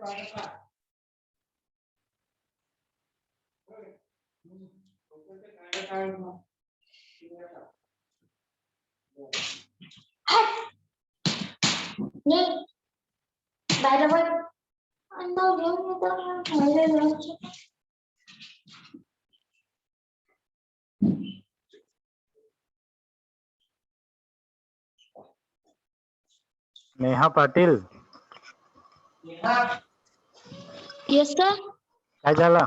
नहीं by the way Neha Patil yes sir काय झालं?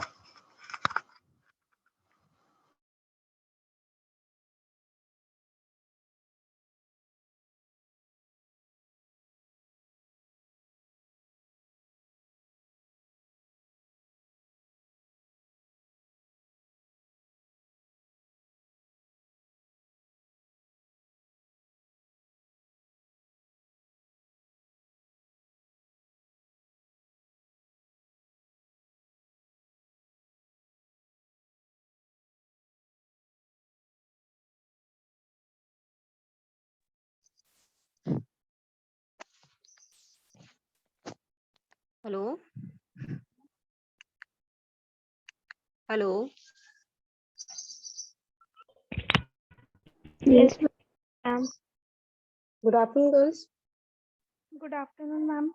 Hello. Hello. Yes, ma'am. Good afternoon, girls. Good afternoon, ma'am.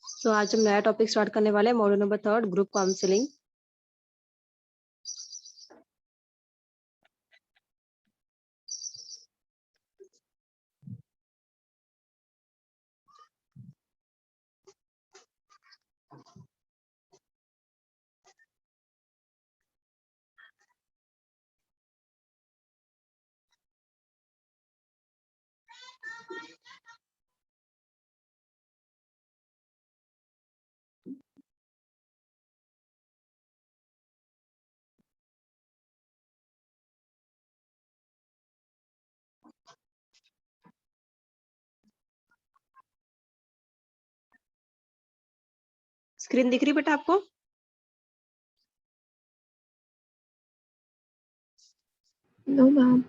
So आज हम नया टॉपिक स्टार्ट करने वाले हैं, module number 3 group counselling. Screen दिख रही बेटा आपको? No, ma'am.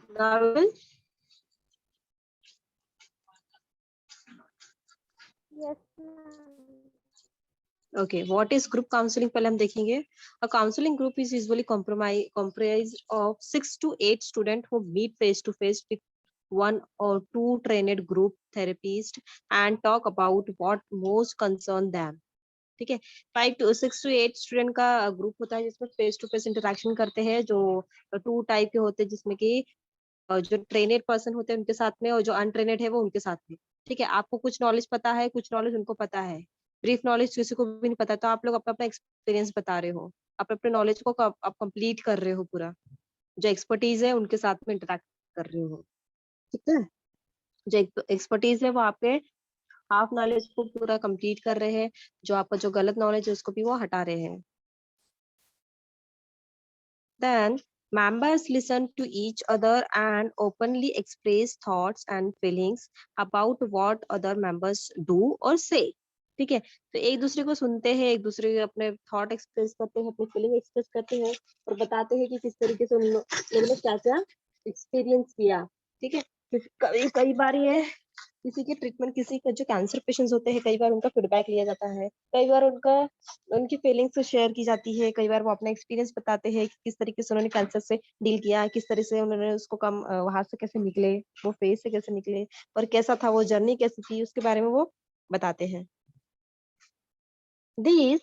Narwhal? Yes, ma'am. Okay, what is group counseling? पहले हम देखेंगे. A counseling group is usually comprised of 6 to 8 students who meet face to face with one or two trained group therapists and talk about what most concern them. ठीक है, 5 to 6 to 8 student का group होता है जिसमें face to face interaction करते हैं, जो 2 type के होते हैं, जिसमें कि जो ट्रेनेड पर्सन होते हैं उनके साथ में और जो अनट्रेनेड है वो उनके साथ में। ठीक है, आपको कुछ नॉलेज पता है, कुछ नॉलेज उनको पता है, ब्रीफ नॉलेज किसी को भी नहीं पता, तो आप लोग अपना अपना एक्सपीरियंस बता रहे हो, आप अपने नॉलेज को आप कंप्लीट कर रहे हो, पूरा जो एक्सपर्टीज है उनके साथ में इंटरेक्ट कर रहे हो। ठीक है, जो एक्सपर्टीज है वो आपके हाफ नॉलेज को पूरा कंप्लीट कर रहे हैं, जो आपका जो गलत नॉलेज है उसको भी वो हटा रहे हैं। Then members listen to each other and openly express thoughts and feelings about what other members do or say. ठीक है, तो एक दूसरे को सुनते हैं, एक दूसरे के अपने थॉट एक्सप्रेस करते हैं, अपनी फीलिंग एक्सप्रेस करते हैं और बताते हैं कि किस तरीके से उन लोगों ने क्या क्या एक्सपीरियंस किया। ठीक है, कई बार ये किसी के ट्रीटमेंट, किसी का जो कैंसर पेशेंट्स होते हैं, कई बार उनका फीडबैक लिया जाता है, कई बार उनकी फीलिंग्स शेयर की जाती है, कई बार वो अपना एक्सपीरियंस बताते हैं कि किस तरीके से उन्होंने कैंसर से डील किया, किस तरह से उन्होंने उसको कम वहां से कैसे निकले, वो फेज से कैसे निकले और कैसा था वो जर्नी, कैसी थी, उसके बारे में वो बताते हैं। This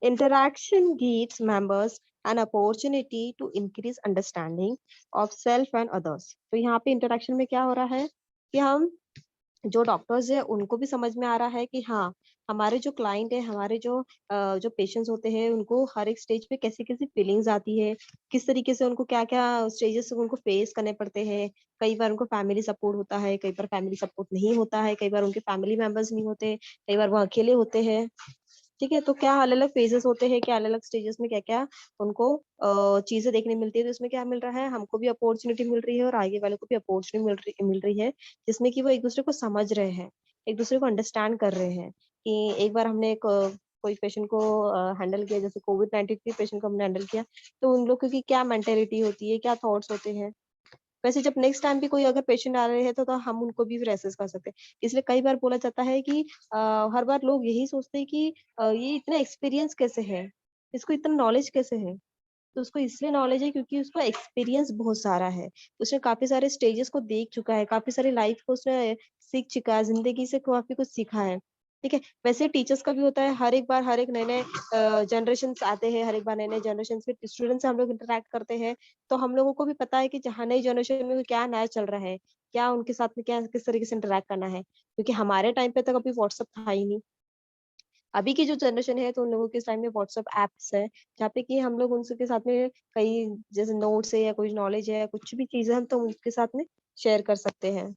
interaction gives members an opportunity to increase understanding of self and others. तो यहाँ पे इंटरेक्शन में क्या हो रहा है कि हम जो डॉक्टर्स है उनको भी समझ में आ रहा है कि हाँ, हमारे जो क्लाइंट है, हमारे जो पेशेंट्स होते हैं, उनको हर एक स्टेज पे कैसी कैसी फीलिंग्स आती है, किस तरीके से उनको क्या क्या स्टेजेस उनको फेस करने पड़ते हैं। कई बार उनको फैमिली सपोर्ट होता है, कई बार फैमिली सपोर्ट नहीं होता है, कई बार उनके फैमिली मेंबर्स नहीं होते, कई बार वो अकेले होते हैं। ठीक है, तो क्या अलग अलग फेजेस होते हैं, क्या अलग अलग स्टेजेस में क्या क्या उनको चीजें देखने मिलती है, तो इसमें क्या मिल रहा है, हमको भी अपॉर्चुनिटी मिल रही है और आगे वाले को भी अपॉर्चुनिटी मिल रही है, जिसमें कि वो एक दूसरे को समझ रहे हैं, एक दूसरे को अंडरस्टैंड कर रहे हैं। कि एक बार हमने एक कोई पेशेंट को हैंडल किया, जैसे कोविड-19 के पेशेंट को हमने हैंडल किया, तो उन लोगों की क्या मेंटेलिटी होती है, क्या थॉट्स होते हैं, वैसे जब नेक्स्ट टाइम भी कोई अगर पेशेंट आ रहे हैं तो हम उनको भी फिर असेस कर सकते हैं। इसलिए कई बार बोला जाता है कि हर बार लोग यही सोचते हैं कि ये इतना एक्सपीरियंस कैसे है, इसको इतना नॉलेज कैसे है। तो उसको इसलिए नॉलेज है क्योंकि उसको एक्सपीरियंस बहुत सारा है, उसने काफी सारे स्टेजेस को देख चुका है, काफी सारी लाइफ को उसने सीख चुका है, जिंदगी से काफी कुछ सीखा है। ठीक है, वैसे टीचर्स का भी होता है, हर एक बार हर एक नए नए जनरेशन आते हैं, हर एक बार नए नए जनरेशन से स्टूडेंट से हम लोग इंटरेक्ट करते हैं, तो हम लोगों को भी पता है कि जहाँ नई जनरेशन में क्या नया चल रहा है, क्या उनके साथ में क्या किस तरीके से इंटरेक्ट करना है, क्योंकि हमारे टाइम पे तक अभी व्हाट्सएप था ही नहीं। अभी की जो जनरेशन है तो उन लोगों के टाइम में व्हाट्सएप एप्स है, जहाँ पे कि हम लोग उनके साथ में कई जैसे नोट्स है या कोई नॉलेज है, कुछ भी चीजें हम तो उनके साथ में शेयर कर सकते हैं।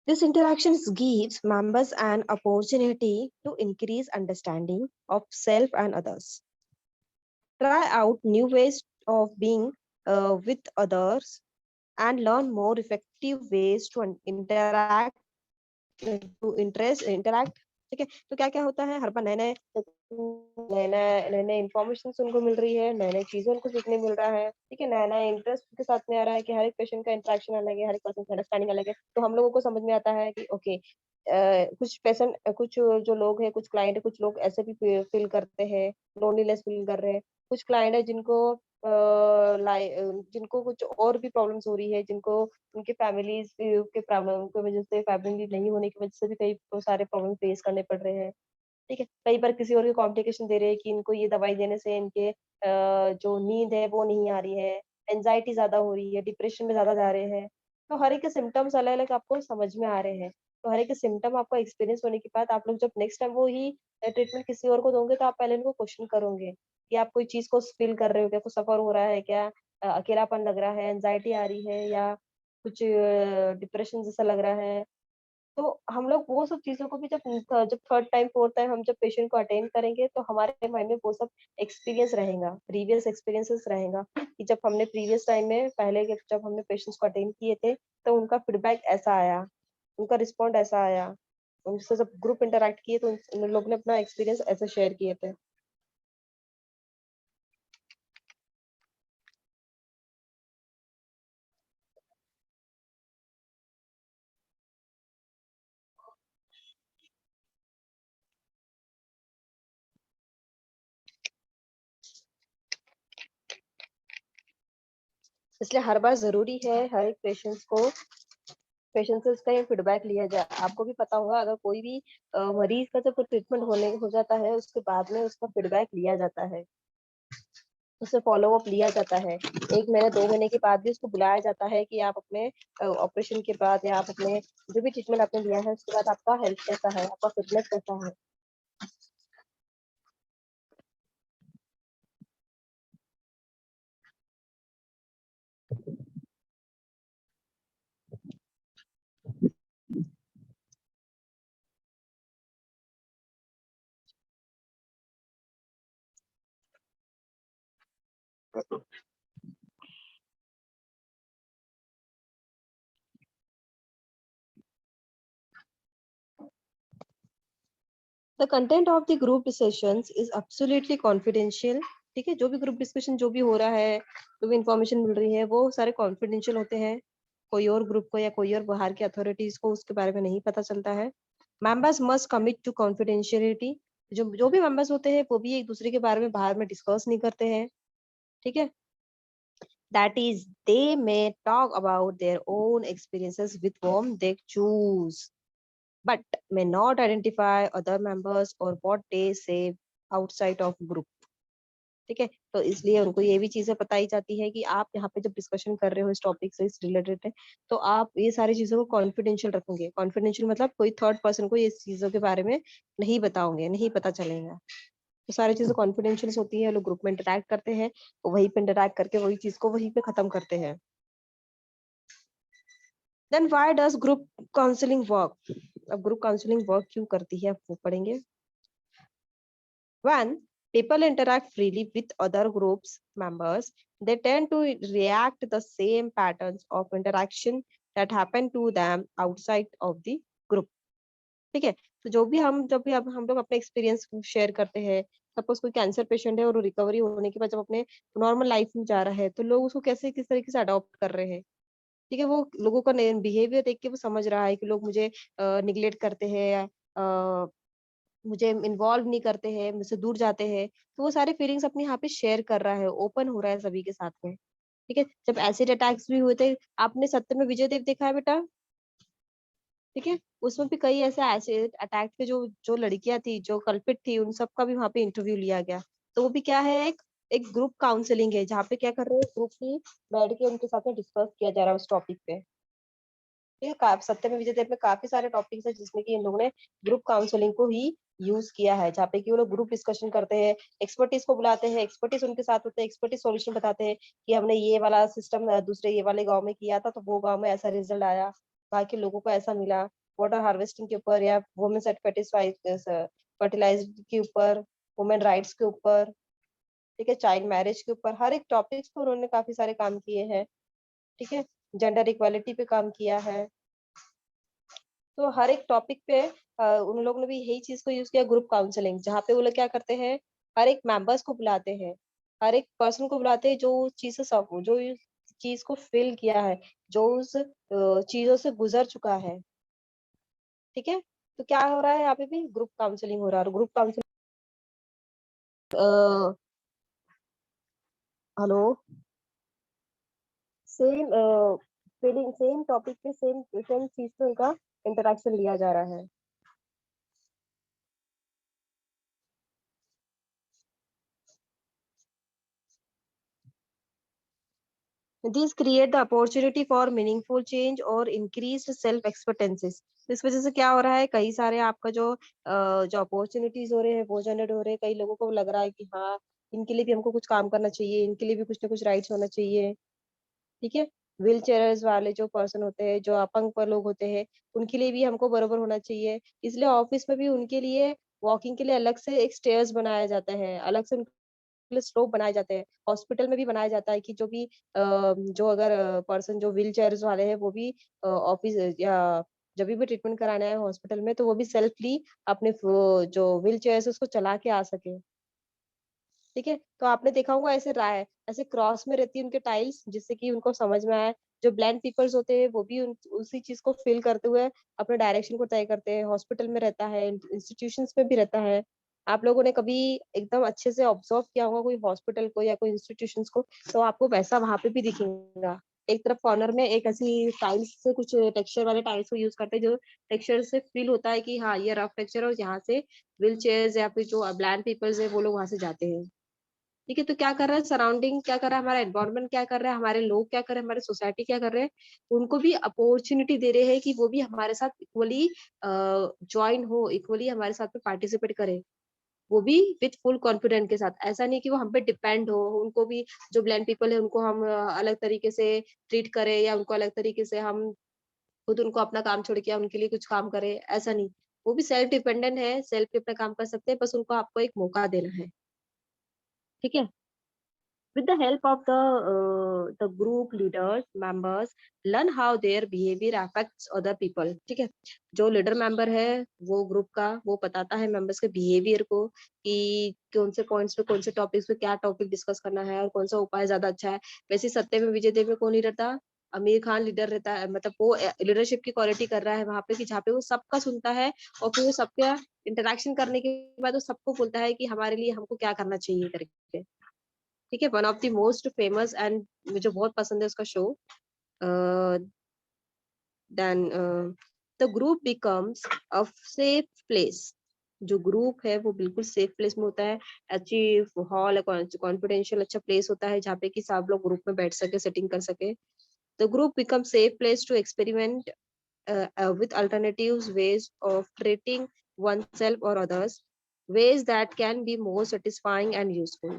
This interaction gives members an opportunity to increase understanding of self and others. Try out new ways of being with others and learn more effective ways to interact interact। ठीक है, तो क्या क्या होता है, हर बार नए नए नए नए इंफॉर्मेशन उनको मिल रही है, नए नए चीजें उनको सीखने मिल रहा है। ठीक है, नया नया इंटरेस्ट के साथ में आ रहा है कि हर एक पेशेंट का इंटरेक्शन अलग है, हर एक पर्सन का अंडरस्टैंडिंग अलग है, तो हम लोगों को समझ में आता है कि ओके कुछ पेशेंट कुछ जो लोग हैं, कुछ क्लाइंट है, कुछ लोग ऐसे भी फील करते हैं, लोनलीनेस फील कर रहे हैं, कुछ क्लाइंट है जिनको जिनको कुछ और भी प्रॉब्लम्स हो रही है, जिनको उनके फैमिलीज के प्रॉब्लम की वजह से, फैमिली नहीं होने की वजह से भी कई सारे प्रॉब्लम फेस करने पड़ रहे हैं। ठीक है, कई बार किसी और के कॉम्प्लिकेशन दे रहे हैं कि इनको ये दवाई देने से इनके जो नींद है वो नहीं आ रही है, एंजाइटी ज्यादा हो रही है, डिप्रेशन में ज्यादा जा रहे हैं। तो हर एक के सिम्टम्स अलग अलग आपको समझ में आ रहे हैं, तो हर एक के सिम्टम आपको एक्सपीरियंस होने के बाद आप लोग जब नेक्स्ट टाइम वो ही ट्रीटमेंट किसी और को दोगे, तो आप पहले उनको क्वेश्चन करोगे कि आप कोई चीज को फील कर रहे हो क्या, कुछ सफर हो रहा है क्या, अकेलापन लग रहा है, एंजाइटी आ रही है, या कुछ डिप्रेशन जैसा लग रहा है। तो हम लोग वो सब चीज़ों को भी जब थर्ड टाइम, फोर्थ टाइम हम जब पेशेंट को अटेंड करेंगे, तो हमारे माइंड में वो सब एक्सपीरियंस रहेगा, प्रीवियस एक्सपीरियंसेस रहेगा कि जब हमने प्रीवियस टाइम में पहले के जब हमने पेशेंट्स को अटेंड किए थे, तो उनका फीडबैक ऐसा आया, उनका रिस्पॉन्ड ऐसा आया। उनसे जब ग्रुप इंटरैक्ट किए तो उन लोग ने अपना एक्सपीरियंस ऐसे शेयर किए थे। इसलिए हर बार ज़रूरी है हर एक पेशेंट से उसका ये फीडबैक लिया जाए। आपको भी पता होगा, अगर कोई भी मरीज का जब ट्रीटमेंट हो जाता है, उसके बाद में उसका फीडबैक लिया जाता है, उससे फॉलो अप लिया जाता है। 1 महीने 2 महीने के बाद भी उसको बुलाया जाता है कि आप अपने ऑपरेशन के बाद या आप अपने जो भी ट्रीटमेंट आपने लिया है उसके बाद आपका हेल्थ कैसा है, आपका फिटनेस कैसा है। The content of the group sessions is absolutely confidential. ठीक है, जो भी ग्रुप डिस्कशन जो भी हो रहा है, जो भी इंफॉर्मेशन मिल रही है, वो सारे कॉन्फिडेंशियल होते हैं। कोई और ग्रुप को या कोई और बाहर की अथॉरिटीज को उसके बारे में नहीं पता चलता है। Members must commit to confidentiality. जो जो भी मेंबर्स होते हैं वो भी एक दूसरे के बारे में बाहर में डिस्कस नहीं करते हैं। ठीक है, that is they may talk about their own experiences with whom they choose, but may not identify other members or what they say outside of group। ठीक है, तो इसलिए उनको ये भी चीजें बताई जाती है कि आप यहाँ पे जब डिस्कशन कर रहे हो इस टॉपिक से, इस रिलेटेड है, तो आप ये सारी चीजों को कॉन्फिडेंशियल रखोगे। कॉन्फिडेंशियल मतलब कोई थर्ड पर्सन को ये चीजों के बारे में नहीं बताओगे, नहीं पता चलेगा। तो सारी चीजें कॉन्फिडेंशियल होती है, लोग ग्रुप में इंटरैक्ट करते हैं, तो वहीं पे इंटरैक्ट करके वही चीज को वहीं पे खत्म करते हैं। Then why does group counselling work? अब ग्रुप काउंसलिंग वर्क क्यों करती है, आप वो पढ़ेंगे। When people interact freely with other groups members, they tend to react the same patterns of interaction that happen to them outside of the group. ठीक है, तो जो भी हम जब भी अब हम लोग अपने एक्सपीरियंस शेयर करते हैं, सपोज कोई कैंसर पेशेंट है और रिकवरी होने के बाद जब अपने नॉर्मल लाइफ में जा रहा है, तो लोग उसको कैसे किस तरीके से अडॉप्ट कर रहे हैं। ठीक है, वो लोगों का बिहेवियर देख के वो समझ रहा है कि लोग मुझे निग्लेक्ट करते हैं, मुझे इन्वॉल्व नहीं करते हैं, मुझसे दूर जाते हैं, तो वो सारे फीलिंग्स अपने यहाँ पे शेयर कर रहा है, ओपन हो रहा है सभी के साथ में। ठीक है, जब एसिड अटैक्स भी हुए थे, आपने सत्य में विजय देव देखा है बेटा? ठीक है, उसमें भी कई ऐसे एसिड अटैक के जो जो लड़कियां थी, जो कल्पित थी, उन सबका भी वहाँ पे इंटरव्यू लिया गया। तो वो भी क्या है, एक एक ग्रुप काउंसलिंग है, जहाँ पे क्या कर रहे हैं, ग्रुप में बैठ के उनके साथ में डिस्कस किया जा रहा है उस टॉपिक पे। ठीक है, सत्य में विजय देव में काफी सारे टॉपिक्स है जिसमें कि इन लोगों ने ग्रुप काउंसलिंग को ही यूज किया है, जहाँ पे कि वो लोग ग्रुप डिस्कशन करते हैं, एक्सपर्टीज को बुलाते हैं, एक्सपर्टीज उनके साथ होते हैं, एक्सपर्टीज सॉल्यूशन बताते हैं कि हमने ये वाला सिस्टम दूसरे ये वाले गांव में किया था, तो वो गांव में ऐसा रिजल्ट आया, वहाँ के लोगों को ऐसा मिला। वाटर हार्वेस्टिंग के ऊपर या वुमेन्स फर्टिलाइज के ऊपर, वुमेन राइट्स के ऊपर, ठीक है, चाइल्ड मैरिज के ऊपर, हर एक टॉपिक्स पर उन्होंने काफी सारे काम किए हैं। ठीक है, जेंडर इक्वालिटी पे काम किया है। तो हर एक टॉपिक पे उन लोगों ने भी यही चीज को यूज किया, ग्रुप काउंसलिंग, जहाँ पे वो लोग क्या करते हैं, हर एक मेंबर्स को बुलाते हैं, हर एक पर्सन को बुलाते हैं जो चीज से सब जो इस चीज को फील किया है, जो उस चीजों से गुजर चुका है। ठीक है, तो क्या हो रहा है, यहाँ पे भी ग्रुप काउंसलिंग हो रहा है। और group counselling, hello, same feeling, same topic पे सेम सेम चीज पे उनका इंटरेक्शन लिया जा रहा है। These create the opportunity for meaningful change और increased self acceptances। इस वजह से क्या हो रहा है, कई सारे आपका जो अपॉर्चुनिटीज हो रहे हैं वो जनरेट हो रहे हैं। कई लोगों को लग रहा है कि हाँ, इनके लिए भी हमको कुछ काम करना चाहिए, इनके लिए भी कुछ ना कुछ राइट्स होना चाहिए। ठीक है, व्हील चेयर्स वाले जो पर्सन होते हैं, जो अपंग पर लोग होते हैं, उनके लिए भी हमको बराबर होना चाहिए। इसलिए ऑफिस में भी उनके लिए वॉकिंग के लिए अलग से एक स्टेयर्स बनाया जाता है, अलग से स्लोप बनाए जाते हैं। हॉस्पिटल में भी बनाया जाता है कि जो भी जो अगर पर्सन जो व्हील चेयर्स वाले हैं, वो भी ऑफिस या जब भी ट्रीटमेंट कराना है हॉस्पिटल में, तो वो भी सेल्फली अपने जो व्हील चेयर्स उसको चला के आ सके। ठीक है, तो आपने देखा होगा ऐसे राय ऐसे क्रॉस में रहती है उनके टाइल्स, जिससे कि उनको समझ में आए। जो ब्लाइंड पीपल्स होते हैं वो भी उसी चीज को फील करते हुए अपने डायरेक्शन को तय करते हैं। हॉस्पिटल में रहता है, इंस्टीट्यूशंस में भी रहता है। आप लोगों ने कभी एकदम अच्छे से ऑब्जर्व किया होगा कोई हॉस्पिटल को या कोई इंस्टीट्यूशंस को, तो आपको वैसा वहां पे भी दिखेगा। एक तरफ कॉर्नर में एक ऐसी टाइल्स से कुछ टेक्सचर वाले टाइल्स को यूज करते हैं, जो टेक्सचर से फील होता है कि हाँ ये रफ टेक्सचर है, और यहाँ से व्हील चेयर्स या फिर जो ब्लाइंड पीपल्स है वो लोग वहां से जाते हैं। ठीक है, तो क्या कर रहा है, सराउंडिंग क्या कर रहा है, हमारा एनवायरनमेंट क्या कर रहा है, हमारे लोग क्या कर रहे हैं, हमारे सोसाइटी क्या कर रहे हैं, उनको भी अपॉर्चुनिटी दे रहे हैं कि वो भी हमारे साथ इक्वली ज्वाइन हो, इक्वली हमारे साथ में पार्टिसिपेट करे, वो भी विथ फुल कॉन्फिडेंट के साथ। ऐसा नहीं कि वो हम पे डिपेंड हो, उनको भी जो ब्लाइंड पीपल है उनको हम अलग तरीके से ट्रीट करें, या उनको अलग तरीके से हम खुद उनको अपना काम छोड़ के उनके लिए कुछ काम करें, ऐसा नहीं। वो भी सेल्फ डिपेंडेंट है, सेल्फ पे अपना काम कर सकते हैं, बस उनको आपको एक मौका देना है। ठीक है, with the help of the group leaders members learn how their behavior affects other people। ठीक है, जो लीडर मेंबर है वो ग्रुप का, वो बताता है मेंबर्स के बिहेवियर को कि कौन से पॉइंट्स पे, कौन से टॉपिक्स पे क्या टॉपिक डिस्कस करना है और कौन सा उपाय ज्यादा अच्छा है। वैसे सत्य में विजय देव में कौन लीडर था, आमिर खान लीडर रहता है, मतलब वो लीडरशिप की क्वालिटी कर रहा है वहां पे, कि जहाँ पे वो सबका सुनता है और फिर वो सबका इंटरेक्शन करने के बाद वो सबको बोलता है कि हमारे लिए हमको क्या करना चाहिए करके। ठीक है, one of the most famous and मुझे बहुत पसंद है उसका show, then the group becomes a safe place. जो ग्रुप है वो बिल्कुल सेफ प्लेस में होता है, अच्छी हॉल कॉन्फिडेंशियल अच्छा प्लेस होता है, जहाँ पे कि सब लोग ग्रुप में बैठ सके, सेटिंग कर सके। The group become safe place to experiment with alternatives ways of treating oneself or others, ways that can be more satisfying and useful.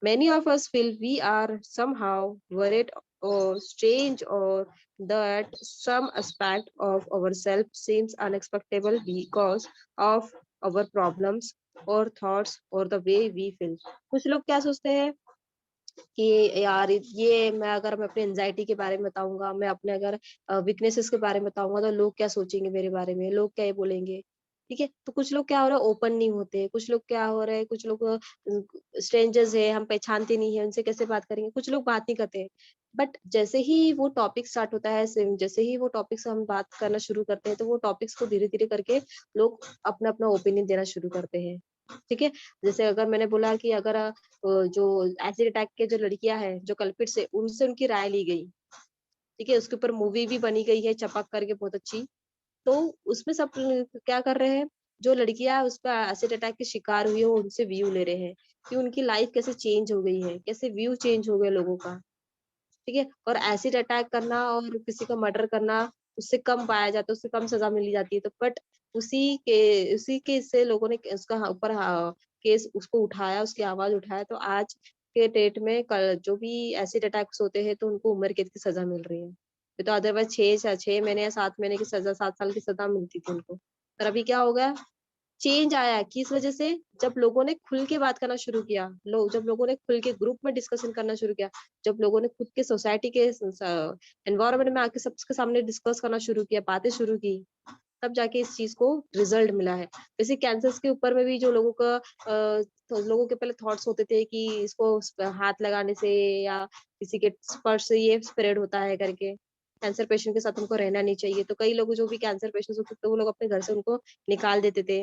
Many of us feel we are somehow worried or strange, or that some aspect of ourselves seems unexpectable because of our problems और thoughts और the way we feel. कुछ लोग क्या सोचते हैं कि यार ये मैं अपने एंजाइटी के बारे में बताऊंगा, मैं अपने अगर वीकनेसेस के बारे में बताऊंगा तो लोग क्या सोचेंगे मेरे बारे में, लोग क्या ये बोलेंगे। ठीक है, तो कुछ लोग क्या हो रहा है ओपन नहीं होते, कुछ लोग क्या हो रहा है, कुछ लोग स्ट्रेंजर्स है, हम पहचानते नहीं है, उनसे कैसे बात करेंगे, कुछ लोग बात नहीं करते। बट जैसे ही वो टॉपिक स्टार्ट होता है, जैसे ही वो टॉपिक से हम बात करना शुरू करते हैं, तो वो टॉपिक्स को धीरे धीरे करके लोग अपना अपना ओपिनियन देना शुरू करते हैं। ठीक है, जैसे अगर मैंने बोला कि अगर जो एसिड अटैक के जो लड़कियां हैं, जो कल्पिट्स है, उनसे उनकी राय ली गई। ठीक है, उसके ऊपर मूवी भी बनी गई है चपक करके, बहुत अच्छी। तो उसमें सब क्या कर रहे हैं, जो लड़कियां उस पर एसिड अटैक के शिकार हुई है, वो उनसे व्यू ले रहे हैं कि उनकी लाइफ कैसे चेंज हो गई है, कैसे व्यू चेंज हो गए लोगों का। ठीक है, और एसिड अटैक करना और किसी का मर्डर करना उससे कम पाया जाता है, उससे कम सजा मिली जाती है। तो बट उसी के से लोगों ने उसका ऊपर केस उसको उठाया, उसकी आवाज उठाया, तो आज के डेट में जो भी एसिड अटैक्स होते हैं तो उनको उम्र कैद की सजा मिल रही है। ये तो अदरवाइज 6 महीने या 7 महीने की सजा, 7 साल की सजा मिलती थी उनको। पर अभी क्या हो गया, चेंज आया किस वजह से, जब लोगों ने खुल के बात करना शुरू किया, जब लोगों ने खुल के ग्रुप में डिस्कशन करना शुरू किया, जब लोगों ने खुद के सोसाइटी के एनवायरनमेंट में आके सबके सामने डिस्कस करना शुरू किया, बातें शुरू की, तब जाके इस चीज को रिजल्ट मिला है। जैसे कैंसर्स के ऊपर में भी जो लोगों का तो लोगों के पहले थॉट्स होते थे कि इसको हाथ लगाने से या किसी के स्पर्श से ये स्प्रेड होता है करके, कैंसर पेशेंट के साथ उनको रहना नहीं चाहिए। तो कई लोग जो भी कैंसर पेशेंट्स होते थे वो लोग अपने घर से उनको निकाल देते थे।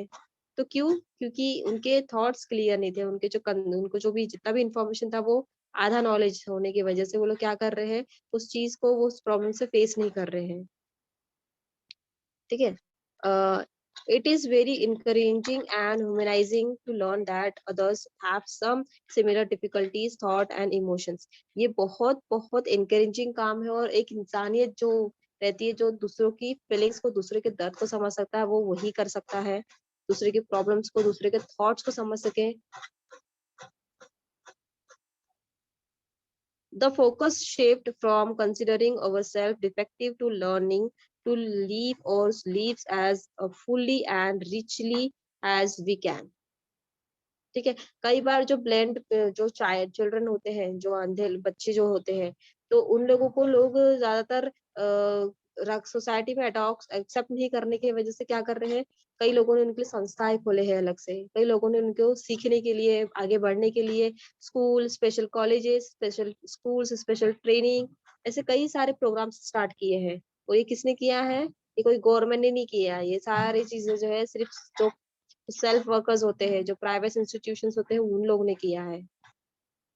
तो क्यों? क्योंकि उनके थॉट्स क्लियर नहीं थे, उनको जो भी जितना भी इंफॉर्मेशन था वो आधा नॉलेज होने की वजह से वो लोग क्या कर रहे हैं, उस चीज को, वो उस प्रॉब्लम से फेस नहीं कर रहे हैं। ठीक है, it is very encouraging and humanizing to learn that others have some similar difficulties, thought and emotions। ये बहुत बहुत encouraging काम है, और एक इंसानियत जो रहती है, जो दूसरों की फीलिंग्स को, दूसरे के दर्द को समझ सकता है, वो वही कर सकता है। दूसरे के प्रॉब्लम्स को, दूसरे के थॉट्स को समझ सके। The focus shift from considering ourselves defective to learning to live or lives as fully and richly as we can। ठीक है, कई बार जो ब्लेंड जो चाइल्ड चिल्ड्रन होते हैं, जो अंधे बच्चे जो होते हैं, तो उन लोगों को लोग ज्यादातर सोसाइटी में अडॉप्ट एक्सेप्ट नहीं करने की वजह से क्या कर रहे हैं, कई लोगों ने उनके लिए संस्थाएं खोले हैं अलग से, कई लोगों ने उनको सीखने के लिए, आगे बढ़ने के लिए school, special colleges, special schools, special training, ऐसे कई सारे प्रोग्राम स्टार्ट किए हैं। और ये किसने किया है? ये कोई गवर्नमेंट ने नहीं किया, ये सारी चीजें जो है सिर्फ जो सेल्फ वर्कर्स होते हैं, जो प्राइवेट इंस्टीट्यूशंस होते हैं, उन लोगों ने किया है।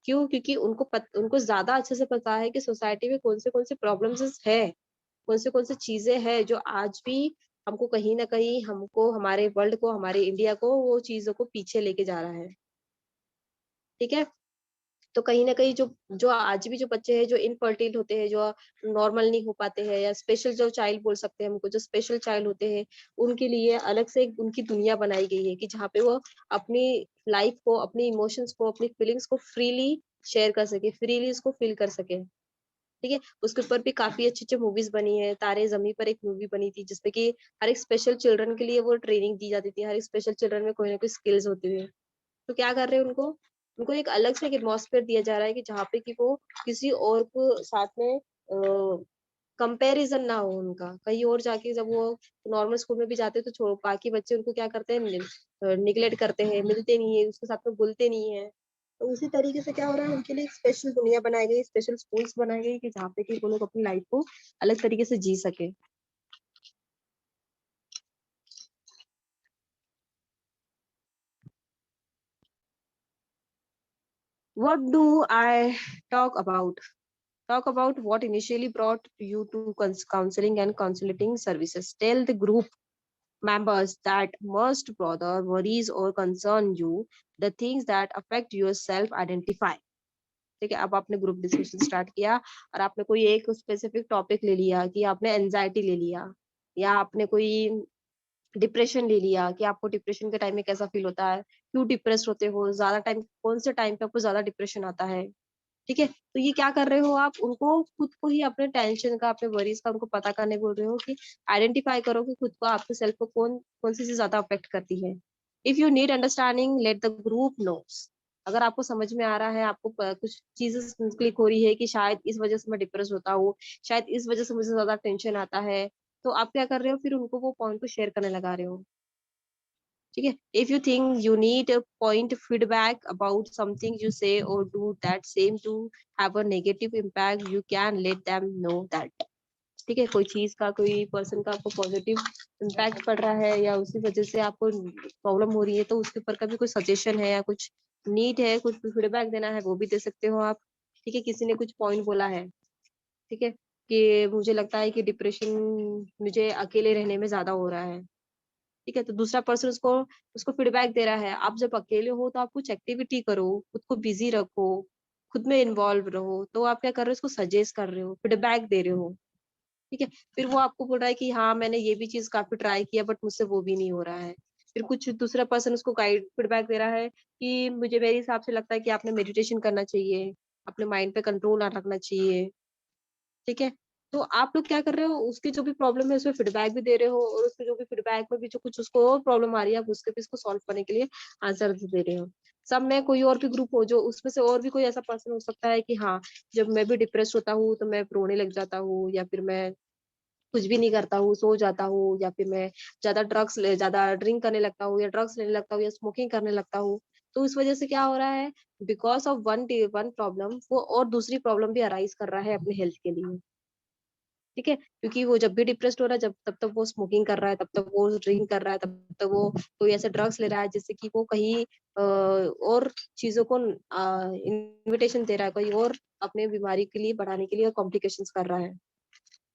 क्यों? क्योंकि उनको ज्यादा अच्छे से पता है कि सोसाइटी में कौन से प्रॉब्लम्स है, कौन से चीजें हैं जो आज भी हमको कहीं ना कहीं, हमको, हमारे वर्ल्ड को, हमारे इंडिया को, वो चीजों को पीछे लेके जा रहा है। ठीक है, तो कहीं ना कहीं जो जो आज भी जो बच्चे हैं, जो इनफर्टिल होते हैं, जो नॉर्मल नहीं हो पाते हैं, या स्पेशल जो चाइल्ड बोल सकते हैं हमको, जो स्पेशल चाइल्ड होते हैं, उनके लिए अलग से एक उनकी दुनिया बनाई गई है कि जहाँ पे वो अपनी लाइफ को, अपनी इमोशंस को, अपनी फीलिंग्स को फ्रीली शेयर कर सके, फ्रीली उसको फील कर सके। ठीक है, उसके ऊपर भी काफी अच्छी अच्छी मूवीज बनी है। तारे जमी पर एक मूवी बनी थी जिसपे कि हर एक स्पेशल चिल्ड्रन के लिए वो ट्रेनिंग दी जाती थी, हर एक स्पेशल चिल्ड्रन में कोई ना कोई स्किल्स होती है। तो क्या कर रहे हैं उनको, उनको एक अलग से एक एटमॉस्फेयर दिया जा रहा है कि जहाँ पे कि वो किसी और को साथ में कंपैरिजन ना हो उनका। कहीं और जाके जब वो नॉर्मल स्कूल में भी जाते हैं तो बाकी बच्चे उनको क्या करते हैं, निगलेक्ट करते हैं, मिलते नहीं है, उसके साथ में घुलते नहीं है। तो उसी तरीके से क्या हो रहा है, उनके लिए एक स्पेशल दुनिया बनाई गई, स्पेशल स्कूल्स बनाए गए कि जहाँ पे कि वो लोग अपनी लाइफ को अलग तरीके से जी सके। What do I talk about? Talk about what initially brought you to counseling and consulting services. Tell the group members that most bother, worries or concern you, the things that affect your self identify। ठीक है, अब आपने group discussion start किया और आपने कोई एक specific topic ले लिया कि आपने एंजाइटी ले लिया, या आपने कोई डिप्रेशन ले लिया कि आपको डिप्रेशन के टाइम में कैसा फील होता है, क्यों डिप्रेस होते हो, ज्यादा टाइम, कौन से टाइम पे आपको ज्यादा डिप्रेशन आता है। ठीक है, तो ये क्या कर रहे हो आप, उनको खुद को ही अपने टेंशन का, अपने वरीज का उनको पता करने बोल रहे हो कि आइडेंटिफाई करो कि खुद को, आपके सेल्फ को कौन कौन सी चीज ज्यादा अफेक्ट करती है। If you need understanding let the group knows. अगर आपको समझ में आ रहा है, आपको कुछ चीजें क्लिक हो रही है कि शायद इस वजह से मैं डिप्रेस होता हूँ, शायद इस वजह से मुझे ज्यादा टेंशन आता है, तो आप क्या कर रहे हो, फिर उनको वो पॉइंट को शेयर करने लगा रहे हो। ठीक है, if you think you need a point feedback about something you say or do that seem to have a negative impact, you can let them know that. ठीक है, कोई चीज का, कोई पर्सन का आपको पॉजिटिव इम्पैक्ट पड़ रहा है या उसी वजह से आपको प्रॉब्लम हो रही है, तो उसके ऊपर का भी कोई सजेशन है या कुछ नीड है, कुछ फीडबैक देना है, वो भी दे सकते हो आप। ठीक है, किसी ने कुछ पॉइंट बोला है, ठीक है, कि मुझे लगता है कि डिप्रेशन मुझे अकेले रहने में ज्यादा हो रहा है। ठीक है, तो दूसरा पर्सन उसको उसको फीडबैक दे रहा है, आप जब अकेले हो तो आप कुछ एक्टिविटी करो, खुद को बिजी रखो, खुद में इन्वॉल्व रहो, तो आप क्या कर रहे हो, उसको सजेस्ट कर रहे हो, फीडबैक दे रहे हो। ठीक है, फिर वो आपको बोल रहा है कि हाँ मैंने ये भी चीज काफी ट्राई किया बट मुझसे वो भी नहीं हो रहा है। फिर कुछ दूसरा पर्सन उसको गाइड फीडबैक दे रहा है कि मुझे, मेरे हिसाब से लगता है कि आपने मेडिटेशन करना चाहिए, अपने माइंड पे कंट्रोल रखना चाहिए। ठीक है, तो आप लोग क्या कर रहे हो, उसकी जो भी प्रॉब्लम है उसमें फीडबैक भी दे रहे हो, और उसके जो भी फीडबैक में भी जो कुछ उसको प्रॉब्लम आ रही है, आप उसके भी इसको सॉल्व करने के लिए आंसर दे रहे हो। सब में कोई और भी ग्रुप हो जो उसमें से और भी कोई ऐसा पर्सन हो सकता है कि हाँ, जब मैं भी डिप्रेस होता हूँ तो मैं रोने लग जाता हूँ, या फिर मैं कुछ भी नहीं करता हूँ, सो जाता हूँ, या फिर मैं ज्यादा ड्रिंक करने लगता हूँ, या ड्रग्स लेने लगता हूँ, या स्मोकिंग करने लगता हूँ। तो इस वजह से क्या हो रहा है, बिकॉज ऑफ वन प्रॉब्लम वो और दूसरी प्रॉब्लम भी अराइज कर रहा है अपने हेल्थ के लिए। ठीक है, क्योंकि वो जब भी डिप्रेस्ड हो रहा है, जब तब तक वो स्मोकिंग कर रहा है, तब तक वो ड्रिंक कर रहा है, तब तक वो कोई ऐसे ड्रग्स ले रहा है जिससे कि वो कहीं और चीजों को इनविटेशन दे रहा है, कोई और अपने बीमारी के लिए बढ़ाने के लिए कॉम्प्लिकेशंस कर रहा है।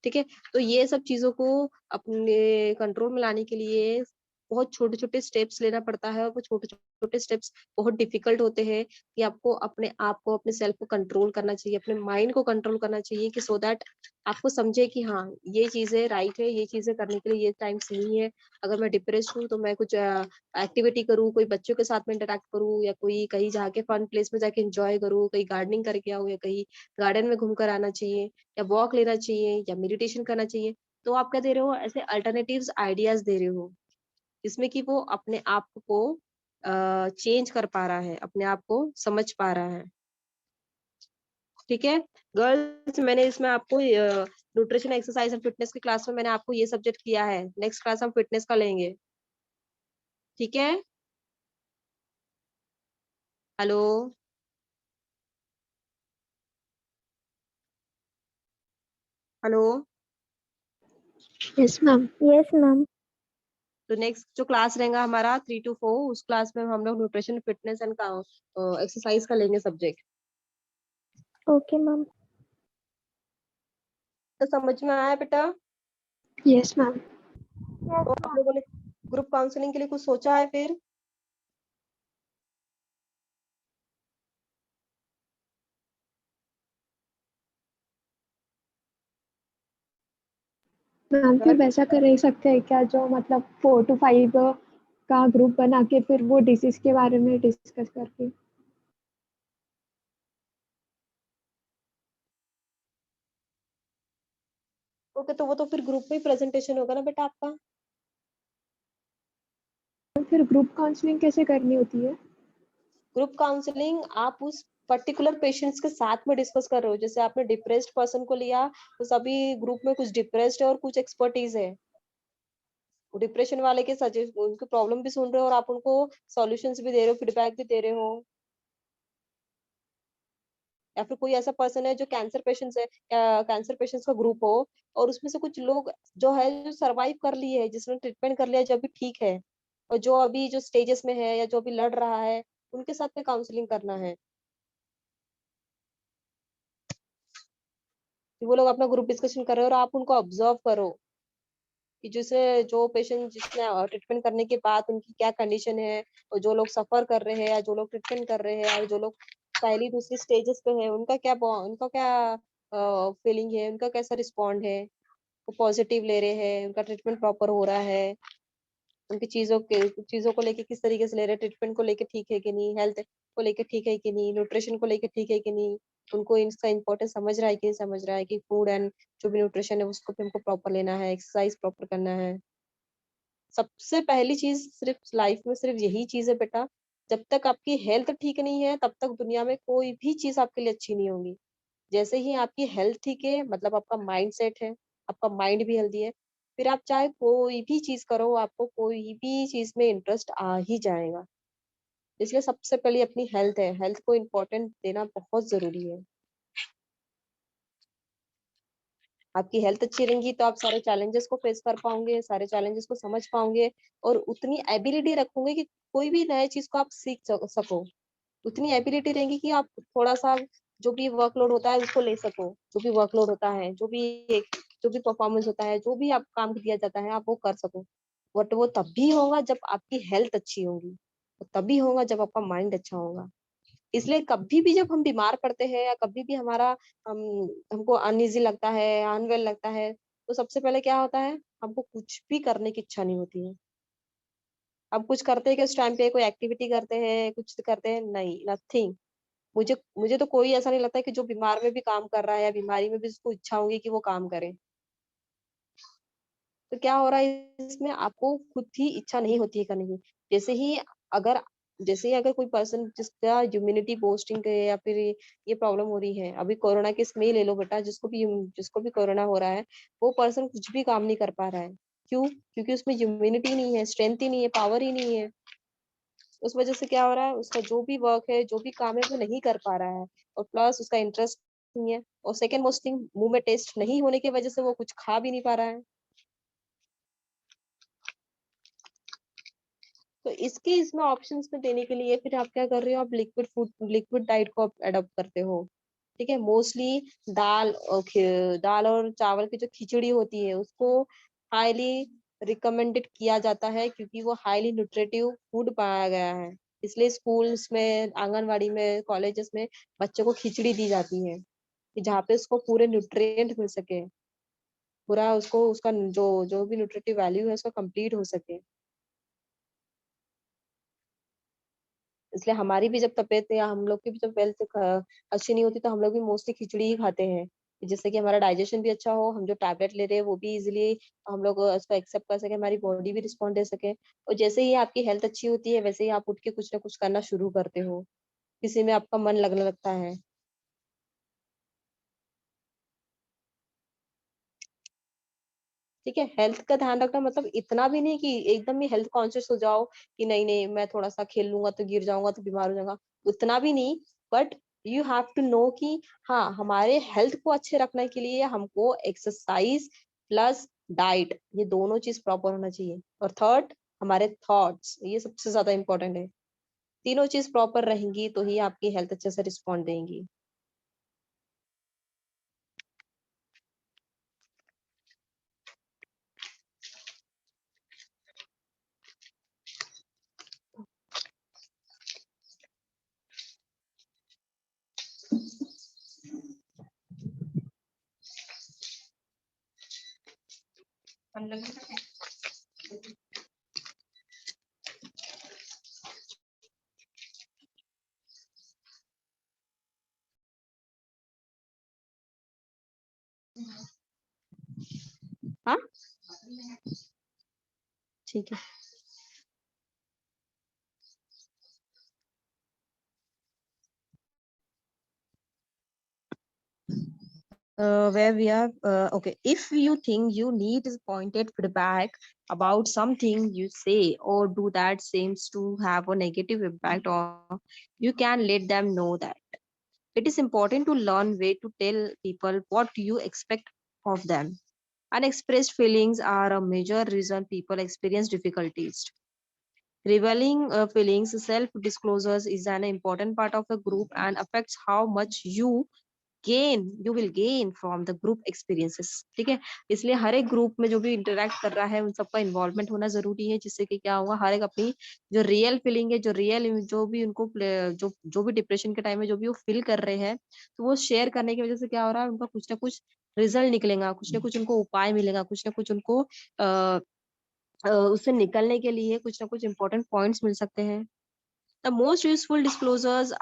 ठीक है, तो ये सब चीजों को अपने कंट्रोल में लाने के लिए बहुत छोटे छोटे स्टेप्स लेना पड़ता है, और वो छोटे छोटे स्टेप्स बहुत डिफिकल्ट होते हैं कि आपको अपने आप को, अपने सेल्फ को कंट्रोल करना चाहिए, अपने माइंड को कंट्रोल करना चाहिए, कि सो दैट आपको समझे कि हाँ ये चीजें राइट है, ये चीजें करने के लिए ये टाइम सही है। अगर मैं डिप्रेस हूँ तो मैं कुछ एक्टिविटी करूँ, कोई बच्चों के साथ में इंटरेक्ट करूँ, या कोई कहीं जाके फन प्लेस में जाके एंजॉय करूँ, कहीं गार्डनिंग करके आऊँ, या कहीं गार्डन में घूम कर आना चाहिए, या वॉक लेना चाहिए, या मेडिटेशन करना चाहिए। तो आप क्या दे रहे हो, ऐसे अल्टरनेटिव्स आइडियाज दे रहे हो, जिसमें कि वो अपने आप को चेंज कर पा रहा है, अपने आप को समझ पा रहा है। ठीक है गर्ल्स, मैंने इसमें आपको न्यूट्रिशन, एक्सरसाइज एंड फिटनेस की क्लास में मैंने आपको ये सब्जेक्ट किया है। नेक्स्ट क्लास हम फिटनेस का लेंगे। ठीक है, hello, hello. Yes, ma'am. Yes, ma'am. तो नेक्स्ट जो क्लास रहेगा हमारा 3 to 4, उस क्लास में हम लोग न्यूट्रिशन, फिटनेस एंड एक्सरसाइज का लेंगे सब्जेक्ट। Okay, ma'am. तो समझ में आया बेटा? Yes, ma'am. Yes, तो आप लोगों ने ग्रुप काउंसलिंग के लिए कुछ सोचा है फिर? मैम फिर अगर वैसा कर ही सकते हैं क्या, जो मतलब 4 to 5 का ग्रुप बना के फिर वो डिसीज के बारे में डिस्कस करके। ओके, तो वो तो फिर ग्रुप में ही प्रेजेंटेशन होगा ना बेटा आपका। फिर ग्रुप काउंसलिंग कैसे करनी होती है? ग्रुप काउंसलिंग आप उस पर्टिकुलर पेशेंट्स के साथ में डिस्कस कर रहे हो। जैसे आपने डिप्रेस्ड पर्सन को लिया, तो सभी ग्रुप में कुछ डिप्रेस्ड है और कुछ एक्सपर्टीज है। डिप्रेशन वाले के सजेस्ट, उनकी प्रॉब्लम भी सुन रहे हो और आप उनको सॉल्यूशंस भी दे रहे हो, फीडबैक भी दे रहे हो। या फिर कोई ऐसा पर्सन है जो कैंसर पेशेंट्स है, कैंसर पेशेंट्स का ग्रुप हो, और उसमें से कुछ लोग जो है, जो सरवाइव कर लिए है, जिसने ट्रीटमेंट कर लिया है, जो अभी ठीक है, और जो अभी जो स्टेजेस में है या जो अभी लड़ रहा है, उनके साथ में काउंसलिंग करना है। कि वो लोग अपना ग्रुप डिस्कशन कर रहे हो और आप उनको ऑब्जर्व करो, कि जैसे जो पेशेंट जिसने ट्रीटमेंट करने के बाद उनकी क्या कंडीशन है, और जो लोग सफर कर रहे हैं, या जो लोग ट्रीटमेंट कर रहे हैं, और जो लोग पहली दूसरी स्टेजेस पे है, उनका क्या फीलिंग है, उनका कैसा रिस्पॉन्ड है, वो पॉजिटिव ले रहे हैं, उनका ट्रीटमेंट प्रॉपर हो रहा है, उनकी चीजों को लेके किस तरीके से ले रहे हैं, ट्रीटमेंट को लेके ठीक है कि नहीं, हेल्थ को लेके ठीक है कि नहीं, न्यूट्रिशन को लेके ठीक है कि नहीं, उनको इसका इम्पोर्टेंस समझ रहा है कि नहीं समझ रहा है, कि फूड एंड जो भी न्यूट्रिशन है उसको भी हमको प्रॉपर लेना है, एक्सरसाइज प्रॉपर करना है। सबसे पहली चीज सिर्फ लाइफ में सिर्फ यही चीज है बेटा, जब तक आपकी हेल्थ ठीक नहीं है तब तक दुनिया में कोई भी चीज आपके लिए अच्छी नहीं होगी। जैसे ही आपकी हेल्थ ठीक है मतलब आपका माइंड सेट है, आपका माइंड भी हेल्दी है, फिर आप चाहे कोई भी चीज करो आपको कोई भी चीज में इंटरेस्ट आ ही जाएगा। इसलिए सबसे पहले अपनी हेल्थ है, हेल्थ को इम्पोर्टेंट देना बहुत जरूरी है। आपकी हेल्थ अच्छी रहेंगी तो आप सारे चैलेंजेस को फेस कर पाओगे, सारे चैलेंजेस को समझ पाओगे और उतनी एबिलिटी रखोगे कि कोई भी नए चीज को आप सीख सको। उतनी एबिलिटी रहेगी कि आप थोड़ा सा जो भी वर्कलोड होता है उसको ले सको, जो भी वर्कलोड होता है, जो भी परफॉर्मेंस होता है, जो भी आप काम दिया जाता है आप वो कर सको। बट वो तभी होगा जब आपकी हेल्थ अच्छी होगी, वो तभी होगा जब आपका माइंड अच्छा होगा। इसलिए कभी भी जब हम बीमार पड़ते हैं या कभी भी हमारा हम हमको अनईजी लगता है, अनवेल लगता है, तो सबसे पहले क्या होता है, हमको कुछ भी करने की इच्छा नहीं होती है। अब कुछ करते हैं कि उस टाइम पे कोई एक्टिविटी करते हैं, कुछ करते हैं, नहीं, नथिंग। मुझे मुझे तो कोई ऐसा नहीं लगता है कि जो बीमार में भी काम कर रहा है या बीमारी में भी उसको इच्छा होगी कि वो काम करे। तो क्या हो रहा है इसमें, आपको खुद ही इच्छा नहीं होती है करने की। जैसे ही अगर जैसे ही अगर कोई पर्सन जिसका इम्यूनिटी बोस्टिंग है या फिर ये प्रॉब्लम हो रही है, अभी कोरोना के इसमें ही ले लो बेटा, जिसको भी कोरोना हो रहा है, वो पर्सन कुछ भी काम नहीं कर पा रहा है। क्यों? क्योंकि उसमें इम्यूनिटी नहीं है, स्ट्रेंथ ही नहीं है, पावर ही नहीं है। उस वजह से क्या हो रहा है, उसका जो भी वर्क है, जो भी काम है वो नहीं कर पा रहा है, और प्लस उसका इंटरेस्ट नहीं है, और सेकेंड मोस्ट थिंग, मुंह में टेस्ट नहीं होने की वजह से वो कुछ खा भी नहीं पा रहा है। तो इसके इसमें ऑप्शंस में देने के लिए फिर आप क्या कर रहे हो, आप लिक्विड फूड, लिक्विड डाइट को अडॉप्ट करते हो। ठीक है, मोस्टली दाल और चावल की जो खिचड़ी होती है उसको हाईली रिकमेंडेड किया जाता है, क्योंकि वो हाईली न्यूट्रिटिव फूड पाया गया है। इसलिए स्कूल्स में, आंगनवाड़ी में, कॉलेजेस में बच्चों को खिचड़ी दी जाती है, कि जहाँ पे उसको पूरे न्यूट्रिएंट मिल सके, पूरा उसको उसका जो जो भी न्यूट्रिटिव वैल्यू है उसका कंप्लीट हो सके। इसलिए हमारी भी जब तबीयत या हम लोग की भी जब हेल्थ अच्छी नहीं होती तो हम लोग भी मोस्टली खिचड़ी ही खाते हैं, जिससे कि हमारा डाइजेशन भी अच्छा हो, हम जो टैबलेट ले रहे हैं वो भी इजीली हम लोग उसको एक्सेप्ट कर सके, हमारी बॉडी भी रिस्पॉन्ड दे सके। और जैसे ही आपकी हेल्थ अच्छी होती है वैसे ही आप उठ के कुछ ना कुछ करना शुरू करते हो, किसी में आपका मन लगने लगता है। ठीक है, हेल्थ का ध्यान रखना मतलब इतना भी नहीं कि एकदम ही हेल्थ कॉन्शियस हो जाओ कि नहीं नहीं मैं थोड़ा सा खेल लूंगा तो गिर जाऊंगा तो बीमार हो जाऊंगा, उतना भी नहीं। But you have to know कि हाँ, हमारे हेल्थ को अच्छे रखने के लिए हमको एक्सरसाइज प्लस डाइट, ये दोनों चीज प्रॉपर होना चाहिए। और थर्ड, हमारे थॉट्स, ये सबसे ज्यादा इंपॉर्टेंट है। तीनों चीज प्रॉपर रहेंगी तो ही आपकी हेल्थ अच्छे से रिस्पॉन्ड देंगी। हाँ, ठीक है। Where we are, okay, if you think you need pointed feedback about something you say or do that seems to have a negative impact on, you can let them know that. It is important to learn way to tell people what you expect of them. Unexpressed feelings are a major reason people experience difficulties. Revealing feelings, self-disclosures is an important part of a group and affects how much you will gain from the group experiences। ठीक है, इसलिए हर एक group में जो भी interact कर रहा है उन सबका इन्वॉल्वमेंट होना जरूरी है, जिससे कि क्या होगा, हर एक अपनी जो रियल फीलिंग है, जो रियल जो भी उनको जो भी डिप्रेशन के टाइम में जो भी वो फील कर रहे हैं, तो वो शेयर करने की वजह से क्या हो रहा है, उनका कुछ ना कुछ रिजल्ट निकलेगा, कुछ ना कुछ उनको उपाय मिलेगा, कुछ ना कुछ उनको उससे निकलने के लिए कुछ ना कुछ इंपॉर्टेंट पॉइंट्स मिल सकते हैं। The most useful disclosures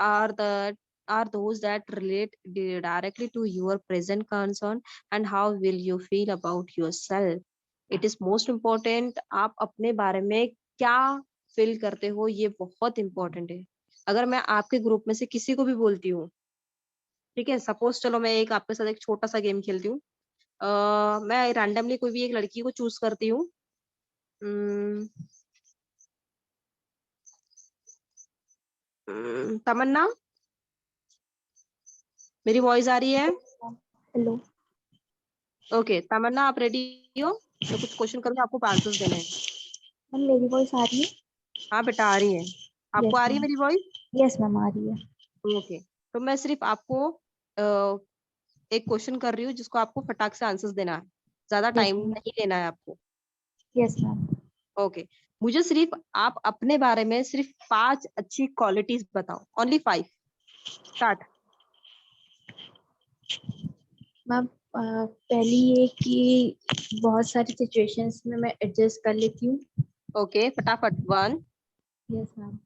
are those that relate directly to your present concern and how will you feel about yourself. It is most important. आप अपने बारे में क्या फील करते हो, ये बहुत इंपॉर्टेंट है। अगर मैं आपके ग्रुप में से किसी को भी बोलती हूँ, ठीक है, सपोज चलो मैं एक आपके साथ एक छोटा सा गेम खेलती हूँ। मैं रैंडमली कोई भी एक लड़की को चूज करती हूँ। तमन्ना, मेरी वॉइस आ रही है? हेलो। ओके तमन्ना, आप रेडी हो? मैं कुछ क्वेश्चन करूँगी, आपको आंसर्स देने हैं। मैम मेरी वॉइस आ रही है? हाँ बेटा आ रही है। आपको यस आ रही है मैम। मेरी वॉइस? यस मैम आ रही है। ओके, तो मैं सिर्फ आपको एक क्वेश्चन कर रही हूँ जिसको आपको फटाक से आंसर्स देना है, ज्यादा यस टाइम मैम। नहीं लेना है आपको। Yes ma'am. ओके, मुझे सिर्फ आप अपने बारे में सिर्फ 5 अच्छी क्वालिटीज बताओ, ओनली 5। स्टार्ट। मैम पहली ये कि बहुत सारी सिचुएशंस में मैं एडजस्ट कर लेती हूँ। ओके फटाफट। 1। Yes ma'am.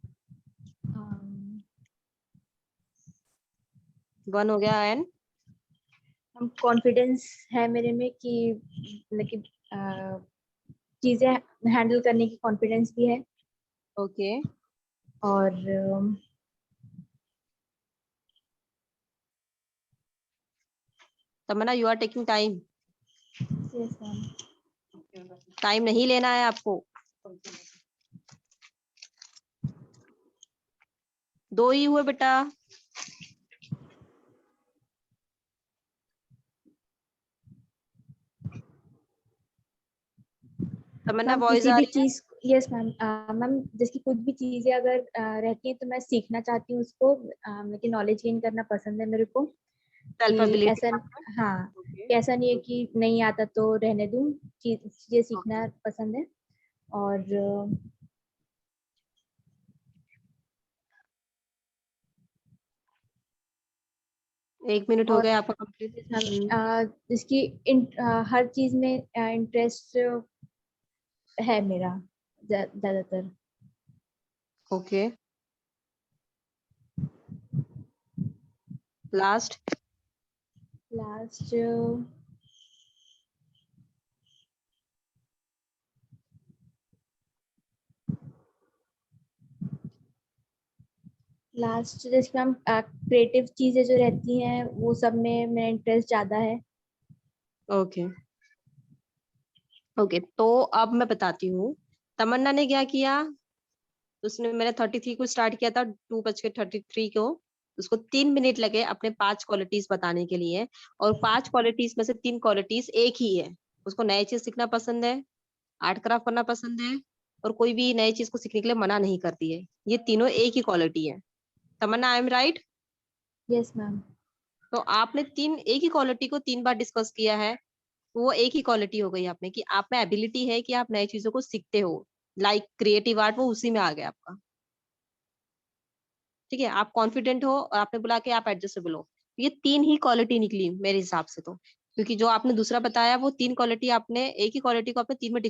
1 हो गया। एंड हम कॉन्फिडेंस है मेरे में कि मतलब कि चीजें हैंडल करने की कॉन्फिडेंस भी है। ओके, और Tamanna you are taking time. Yes ma'am. Time नहीं लेना है आपको। 2 ही हुए बेटा। तमन्ना मैम वॉइस किसी आ भी रही है? चीज, यस मैम। मैम जैसे कुछ भी चीजें अगर रहती हैं तो मैं सीखना चाहती हूँ उसको, लेकिन नॉलेज गेन करना पसंद है मेरे को। सेल्फ कि एबिलिटी। ऐसा, हाँ, ओके कि ऐसा नहीं है कि नहीं आता तो रहने दूं, चीजें ओके, सीखना पसंद है। और 1 मिनट हो और गया आपका कंप्लीट। हम जिसकी हर चीज में इंटरेस्ट है मेरा, ज्यादातर। Okay last. लास्ट लास्ट जैसे हम क्रिएटिव चीजें जो रहती हैं वो सब में मेरा इंटरेस्ट ज्यादा है। ओके ओके, तो अब मैं बताती हूँ तमन्ना ने क्या किया। उसने, मैंने 33 को स्टार्ट किया था, 2:33 को। उसको 3 मिनट लगे अपने 5 क्वालिटीज बताने के लिए, और 5 क्वालिटीज में से 3 क्वालिटीज एक ही है। उसको नई चीज सीखना पसंद है, आर्ट क्राफ्ट करना पसंद है, और कोई भी नई चीज को सीखने के लिए मना नहीं करती है। ये तीनों एक ही क्वालिटी है। Tamanna, I am right? Yes ma'am. तो आपने तीन एक ही क्वालिटी को 3 बार डिस्कस किया है, तो वो एक ही क्वालिटी हो गई आपने, कि आप में एबिलिटी है कि आप नई चीजों को सीखते हो। लाइक क्रिएटिव आर्ट, वो उसी में आ गया आपका। ठीक है, आप कॉन्फिडेंट हो, और आपने बोला कि आप एडजस्टेबल हो। ये 3 ही क्वालिटी निकली मेरे हिसाब से तो। क्योंकि जो आपने दूसरा बताया वो 3 क्वालिटी, आपने एक ही क्वालिटी को आपने 3 में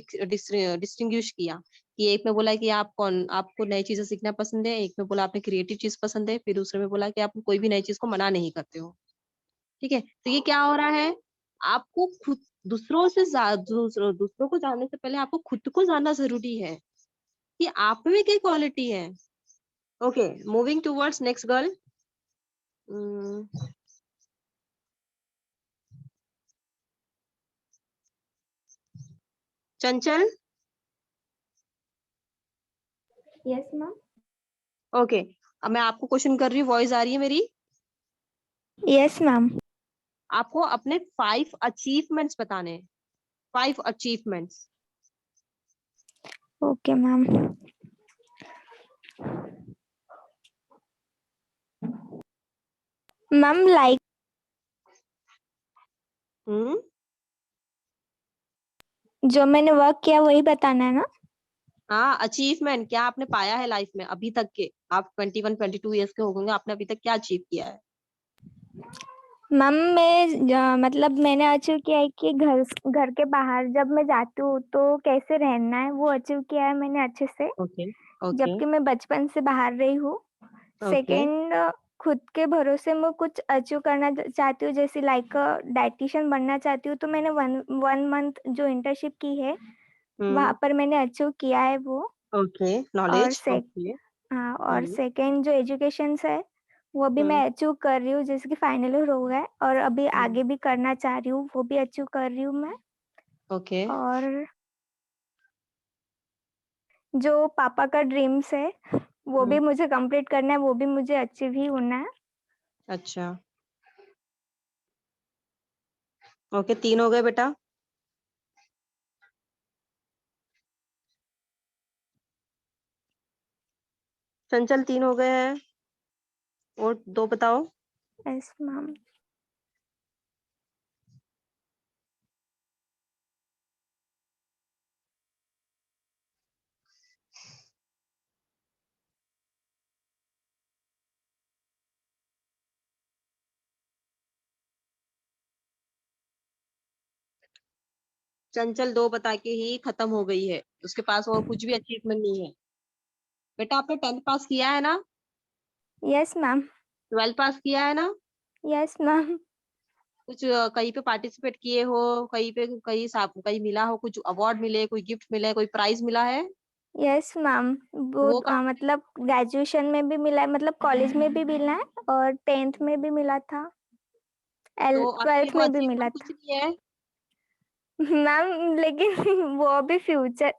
डिस्टिंग्विश किया। कि एक में बोला कि आपको नई चीजें सीखना पसंद है, एक में बोला आपने क्रिएटिव चीज पसंद है, फिर दूसरे में बोला कि आप कोई भी नई चीज को मना नहीं करते हो। ठीक है, तो ये क्या हो रहा है, आपको खुद, दूसरों को जानने से पहले आपको खुद को जानना जरूरी है कि आप में क्या क्वालिटी है। Okay, moving towards next girl. Chanchal. Yes ma'am. Okay, अब मैं आपको क्वेश्चन कर रही हूँ, वॉइस आ रही है मेरी? Yes ma'am. आपको अपने 5 अचीवमेंट्स बताने हैं। 5 achievements. Okay ma'am. Ma'am like hmm, जो मैंने वर्क किया वही बताना है ना? हाँ, अचीवमेंट, क्या आपने पाया है लाइफ में अभी तक के। आप 21-22 ईयर्स के हो गए, आपने अभी तक क्या अचीव किया है? मैम मैं मतलब मैंने अचीव किया है कि घर घर के बाहर जब मैं जाती हूँ तो कैसे रहना है वो अचीव किया है मैंने अच्छे से, ओके ओके जबकि मैं बचपन से बाहर रही हूँ। ओके सेकंड, खुद के भरोसे मैं कुछ अचीव करना चाहती हूँ, जैसे लाइक डाइटिशियन बनना चाहती हूँ। तो मैंने 1 मंथ जो इंटर्नशिप की है वहाँ पर मैंने अचीव किया है वो। ओके, और नॉलेज, ओके। हाँ, और सेकंड जो एजुकेशन है वो भी मैं अचीव कर रही हूँ, जैसे कि फाइनल ईयर हो गया है और अभी आगे भी करना चाह रही हूँ, वो भी अचीव कर रही हूँ मैं। ओके, और जो पापा का ड्रीम्स है वो भी मुझे कंप्लीट करना है, वो भी मुझे अचीव ही होना है। अच्छा, ओके, 3 हो गए बेटा। चंचल 3 हो गए हैं, और 2 बताओ। Yes ma'am. चंचल 2 बता के ही खत्म हो गई है, उसके पास और कुछ भी अचीवमेंट नहीं है। बेटा आपने 10th पास किया है ना? Yes ma'am. 12th पास किया है ना? Yes ma'am. कुछ कहीं पे पार्टिसिपेट किए हो, कहीं पे कहीं मिला हो, कुछ अवार्ड मिले, कोई गिफ्ट मिले, कोई प्राइज मिला है? Yes ma'am. वो वो कहाँ? मतलब ग्रेजुएशन में भी मिला है, मतलब कॉलेज में भी मिला है और 10th में भी मिला था, तो आपके लिए 12th वो में भी मिला अचीवमेंट कुछ था नहीं है? मैम। लेकिन वो अभी फ्यूचर,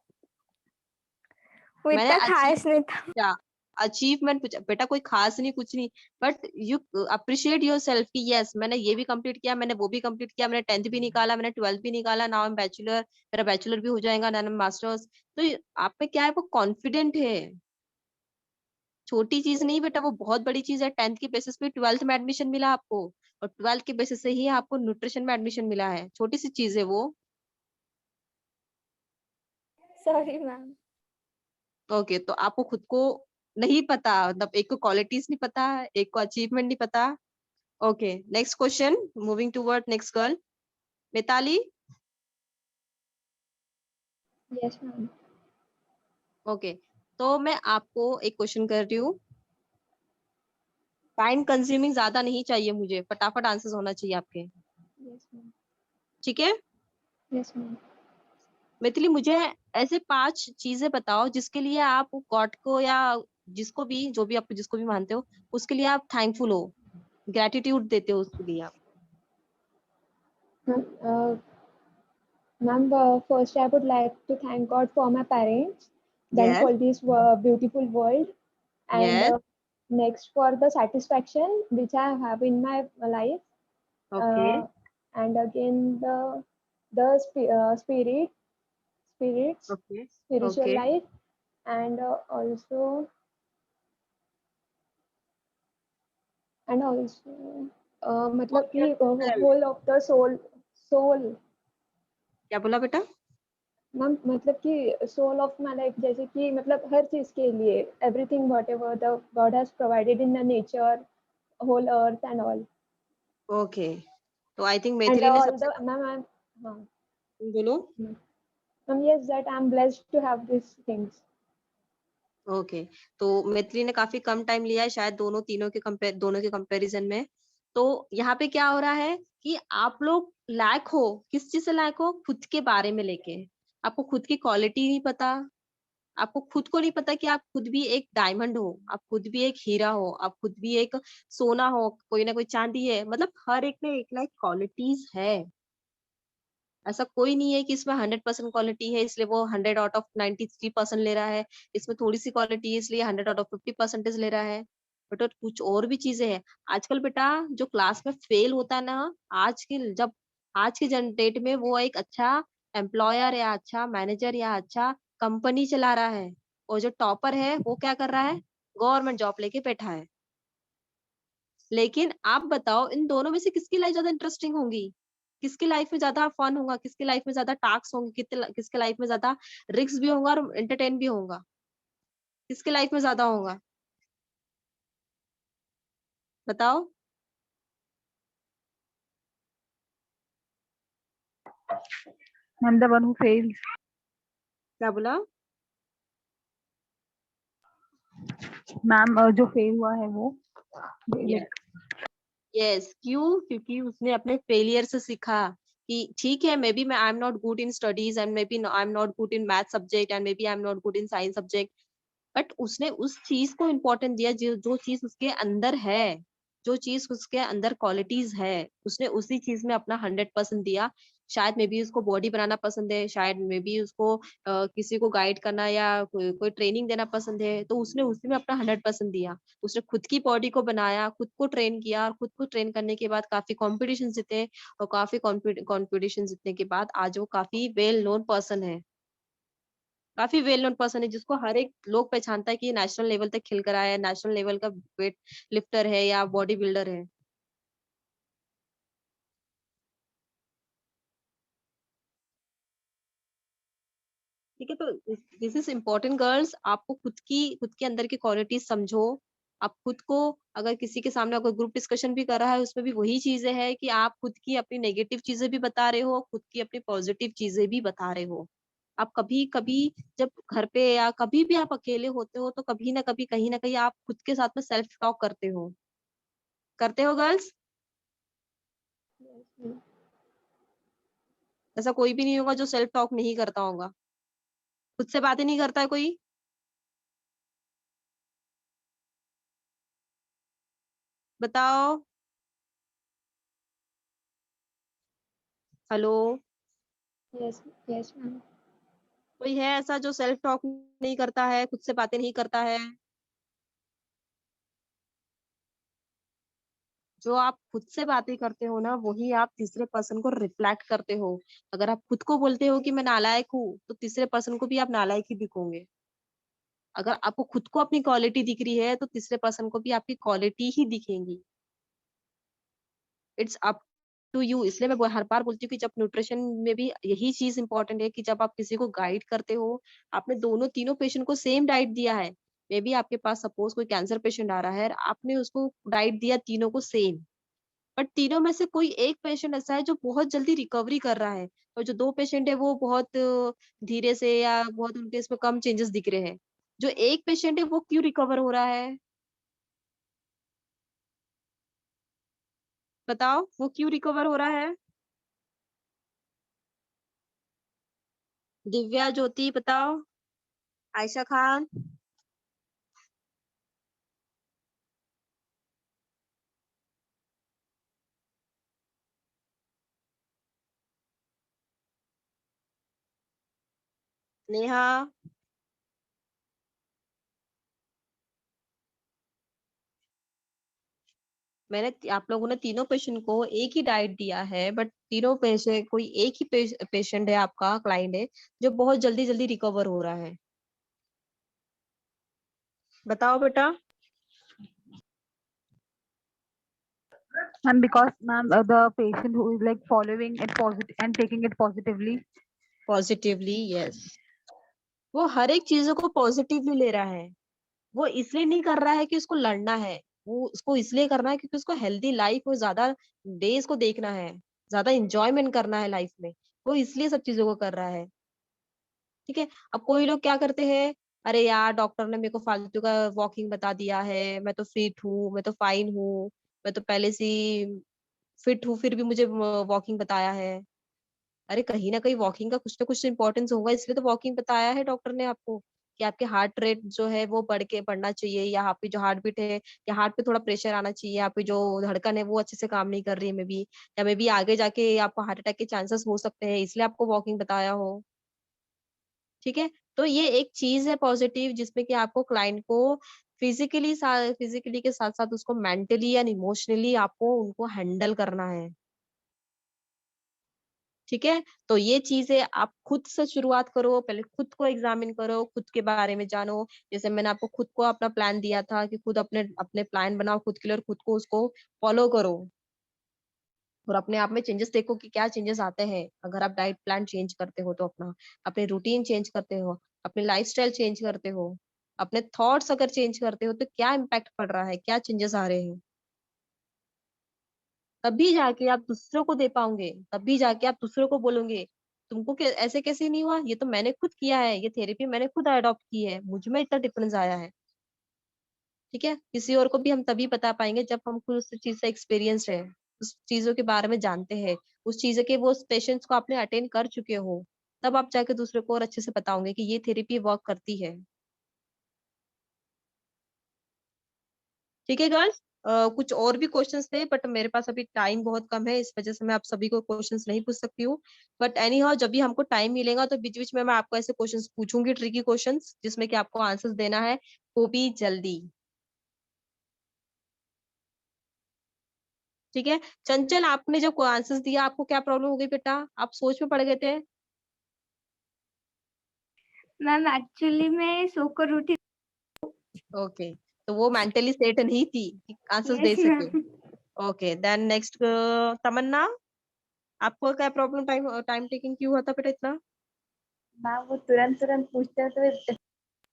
वो मैंने इतना खास नहीं था। अचीवमेंट पूछा बेटा, कोई खास नहीं, कुछ नहीं, but you appreciate your self कि यस मैंने ये भी कंप्लीट किया, मैंने वो भी कंप्लीट किया, मैंने 10th भी निकाला, मैंने 12th भी निकाला, नाउ आई एम बैचलर, मेरा बैचलर भी हो जाएगा, नाउ मास्टर्स। तो आप में क्या है, वो कॉन्फिडेंट है। छोटी चीज नहीं बेटा, वो बहुत बड़ी चीज है। 10th के बेसिस पे 12th में एडमिशन मिला आपको, और 12th के बेसिस से ही आपको न्यूट्रिशन में एडमिशन मिला है। छोटी सी चीज है वो। Sorry ma'am. ओके, तो आपको खुद को नहीं पता, मतलब एक को क्वालिटीज नहीं पता, एक को अचीवमेंट नहीं पता। Okay, next question, moving toward next girl, Mitali. Yes ma'am. Okay, तो मैं आपको एक क्वेश्चन कर रही हूँ, टाइम कंज्यूमिंग ज्यादा नहीं चाहिए मुझे, फटाफट आंसर्स होना चाहिए आपके, यस मैम। ठीक है? Yes ma'am. मिताली, मुझे ऐसे 5 चीजें बताओ जिसके लिए आप गॉड को या जिसको भी, जो भी आप जिसको भी मानते हो, उसके लिए आप थैंकफुल हो, ग्रेटिट्यूड देते हो उसके लिए आप। Ma'am, first I would like to thank God for my parents, then yes, for this beautiful world, and yes, next for the satisfaction which I have in my life, okay, and again the spirits, okay, spiritual okay, life, and also मतलब कि whole of the soul क्या बोला बेटा? Ma'am, मतलब कि soul of my life, जैसे कि मतलब हर चीज के लिए everything whatever the God has provided in the nature, whole earth and all, okay, तो आई थिंक एंड मैथिली ने ऑल सबसे, द मैम, हाँ बोलो। Ma'am, yes that I am blessed to have this things. Okay, तो मैथिली ने काफी कम time लिया है शायद, दोनों के कंपैरिजन में। तो यहाँ पे क्या हो रहा है कि आप लोग लैक हो, किस चीज से लैक हो? खुद के बारे में लेके आपको खुद की क्वालिटी नहीं पता, आपको खुद को नहीं पता कि आप खुद भी एक डायमंड हो, आप खुद भी एक हीरा हो, आप खुद भी एक सोना हो, कोई ना कोई चांदी है, मतलब हर एक में एक ना एक क्वालिटीज है। ऐसा कोई नहीं है कि इसमें 100% क्वालिटी है इसलिए वो 100 आउट ऑफ 93% ले रहा है, इसमें थोड़ी सी क्वालिटी है इसलिए 100 आउट ऑफ 50% ले रहा है। बट और कुछ और भी चीजें हैं। आजकल बेटा जो क्लास में फेल होता है ना, आज के जनरेट में वो एक अच्छा एम्प्लॉयर या अच्छा मैनेजर या अच्छा कंपनी चला रहा है, और जो टॉपर है वो क्या कर रहा है? गवर्नमेंट जॉब लेके बैठा है। लेकिन आप बताओ इन दोनों में से किसकी लाइफ ज्यादा इंटरेस्टिंग होगी? किसकी लाइफ में ज्यादा फन होगा? किसकी लाइफ में ज्यादा टास्क होंगे? किसके लाइफ में ज्यादा रिस्क भी होगा और एंटरटेन भी होगा? किसके लाइफ में ज्यादा होगा? बताओ। I'm the one who fails. क्या बोला? मैम जो फेल हुआ है वो यस, क्यों? क्योंकि उसने अपने फेलियर से सीखा कि ठीक है, मे बी मैं I am not good in studies and maybe I am not good in math subject and maybe I am not good in science subject, but उसने उस चीज को इम्पोर्टेंट दिया जो जो चीज उसके अंदर है, जो चीज उसके अंदर क्वालिटीज है, उसने उसी चीज में अपना 100% दिया। शायद मे बी उसको बॉडी बनाना पसंद है, शायद मे बी उसको किसी को गाइड करना या कोई ट्रेनिंग देना पसंद है, तो उसने उसी में अपना 100% दिया। उसने खुद की बॉडी को बनाया, खुद को ट्रेन किया, और खुद को ट्रेन करने के बाद काफी कॉम्पिटिशन जीते, और काफी कॉम्पिटिशन जीतने के बाद आज वो काफी वेल नोन पर्सन है, काफी वेल नोन पर्सन है, जिसको हर एक लोग पहचानता है कि ये नेशनल लेवल तक खेल कर आया है, नेशनल लेवल का वेट लिफ्टर है या बॉडी बिल्डर है। ठीक है, तो दिस इज इम्पोर्टेंट गर्ल्स। आपको खुद के अंदर की क्वालिटीज समझो। आप खुद को, अगर किसी के सामने अगर ग्रुप डिस्कशन भी कर रहा है, उसमें भी वही चीजें है कि आप खुद की अपनी नेगेटिव चीजें भी बता रहे हो, खुद की अपनी पॉजिटिव चीजें भी बता रहे हो। आप कभी कभी जब घर पे या कभी भी आप अकेले होते हो, तो कभी ना कभी कहीं ना कहीं आप खुद के साथ में सेल्फ टॉक करते हो गर्ल्स? Yes, ma'am. ऐसा कोई भी नहीं होगा जो सेल्फ टॉक नहीं करता होगा। खुद से बातें नहीं करता है कोई? बताओ। हेलो? Yes, yes, ma'am. कोई है ऐसा जो सेल्फ टॉक नहीं करता है, खुद से बातें नहीं करता है? जो आप खुद से बातें करते हो ना, वही आप तीसरे पर्सन को रिफ्लेक्ट करते हो। अगर आप खुद को बोलते हो कि मैं नालायक हूँ, तो तीसरे पर्सन को भी आप नालायक ही दिखोगे। अगर आपको खुद को अपनी क्वालिटी दिख रही है, तो तीसरे पर्सन को भी आपकी क्वालिटी ही दिखेंगी। It's up to you. इसलिए मैं हर बार बोलती हूँ कि जब न्यूट्रिशन में भी यही चीज इंपॉर्टेंट है कि जब आप किसी को गाइड करते हो, आपने दोनों तीनों पेशेंट को सेम डाइट दिया है। मे बी आपके पास सपोज कोई कैंसर पेशेंट आ रहा है, आपने उसको डाइट दिया तीनों को सेम, बट तीनों में से कोई एक पेशेंट ऐसा है जो बहुत जल्दी रिकवरी कर रहा है, और जो दो पेशेंट है वो बहुत धीरे से या बहुत उनके इसमें कम चेंजेस दिख रहे हैं। जो एक पेशेंट है वो क्यों रिकवर हो रहा है? बताओ, वो क्यों रिकवर हो रहा है? दिव्या, ज्योति, बताओ। आयशा खान। नेहा। आप लोगों ने तीनों पेशेंट को एक ही डाइट दिया है, बट तीनों पेशेंट, कोई एक ही पेशेंट है आपका क्लाइंट है जो बहुत जल्दी जल्दी रिकवर हो रहा है। बताओ बेटा। And because ma'am, the patient who is like following it positive and taking it positively. Positively, yes. वो हर एक चीजों को पॉजिटिवली ले रहा है। वो इसलिए नहीं कर रहा है कि उसको लड़ना है, वो उसको इसलिए करना है क्योंकि उसको हेल्दी लाइफ और ज्यादा डेज को देखना है, ज्यादा इंजॉयमेंट करना है लाइफ में। वो इसलिए सब चीजों को कर रहा है। ठीक है। अब कोई लोग क्या करते हैं, अरे यार डॉक्टर ने मेरे को फालतू का वॉकिंग बता दिया है, मैं तो फिट हूँ, मैं तो फाइन हूँ, मैं तो पहले से फिट हूँ, फिर भी मुझे वॉकिंग बताया है। अरे कहीं ना कहीं वॉकिंग का कुछ ना कुछ इंपॉर्टेंस होगा, इसलिए तो वॉकिंग बताया है डॉक्टर ने आपको कि आपके हार्ट रेट जो है वो बढ़ना चाहिए, या आपकी जो हार्ट बीट है, या हार्ट पे थोड़ा प्रेशर आना चाहिए, आपकी जो धड़कन है वो अच्छे से काम नहीं कर रही है मे बी, या मे बी आगे जाके आपको हार्ट अटैक के चांसेस हो सकते हैं, इसलिए आपको वॉकिंग बताया हो। ठीक है। तो ये एक चीज है पॉजिटिव, जिसमें कि आपको क्लाइंट को फिजिकली के साथ साथ उसको मेंटली एंड इमोशनली आपको उनको हैंडल करना है। ठीक है। तो ये चीजें आप खुद से शुरुआत करो, पहले खुद को एग्जामिन करो, खुद के बारे में जानो। जैसे मैंने आपको खुद को अपना प्लान दिया था कि खुद अपने अपने प्लान बनाओ खुद के लिए, और खुद को उसको फॉलो करो, और अपने आप में चेंजेस देखो कि क्या चेंजेस आते हैं अगर आप डाइट प्लान चेंज करते हो, तो अपना अपने रूटीन चेंज करते हो, अपने लाइफस्टाइल चेंज करते हो, अपने थॉट्स अगर चेंज करते हो, तो क्या इम्पैक्ट पड़ रहा है, क्या चेंजेस आ रहे हैं। तभी जाके आप दूसरों को दे पाओगे, तभी जाके आप दूसरों को बोलोगे तुमको ऐसे कैसे नहीं हुआ, ये तो मैंने खुद किया है, ये थेरेपी मैंने खुद अडॉप्ट की है, मुझ में इतना डिफरेंस आया है। ठीक है, किसी और को भी हम तभी बता पाएंगे जब हम खुद उस चीज से एक्सपीरियंस है, उस चीजों के बारे में जानते हैं, उस चीजों के वो पेशेंट्स को आपने अटेंड कर चुके हो, तब आप जाके दूसरे को और अच्छे से बताओगे कि ये थेरेपी वर्क करती है। ठीक है गर्ल्स, कुछ और भी क्वेश्चंस थे बट मेरे पास अभी टाइम बहुत कम है, इस वजह से मैं आप सभी को क्वेश्चंस नहीं पूछ सकती हूँ। बट एनी हाउ जब भी हमको टाइम मिलेगा तो बीच बीच में मैं आपको ऐसे क्वेश्चंस पूछूंगी, ट्रिकी क्वेश्चंस, जिसमें कि आपको आंसर्स देना है, वो भी जल्दी। ठीक है, चंचल आपने जो आंसर्स दिया, आपको क्या प्रॉब्लम हो गई बेटा, आप सोच में पड़ गए थे? मैम एक्चुअली मैं सोकर उठी। ओके, तो वो मेंटली सेट नहीं थी कि आंसर्स दे यस सके। मैम। ओके देन नेक्स्ट, तमन्ना आपको क्या प्रॉब्लम, टाइम टाइम टेकिंग क्यों हुआ था बेटा इतना? मैम वो तुरंत तुरंत पूछते हैं तो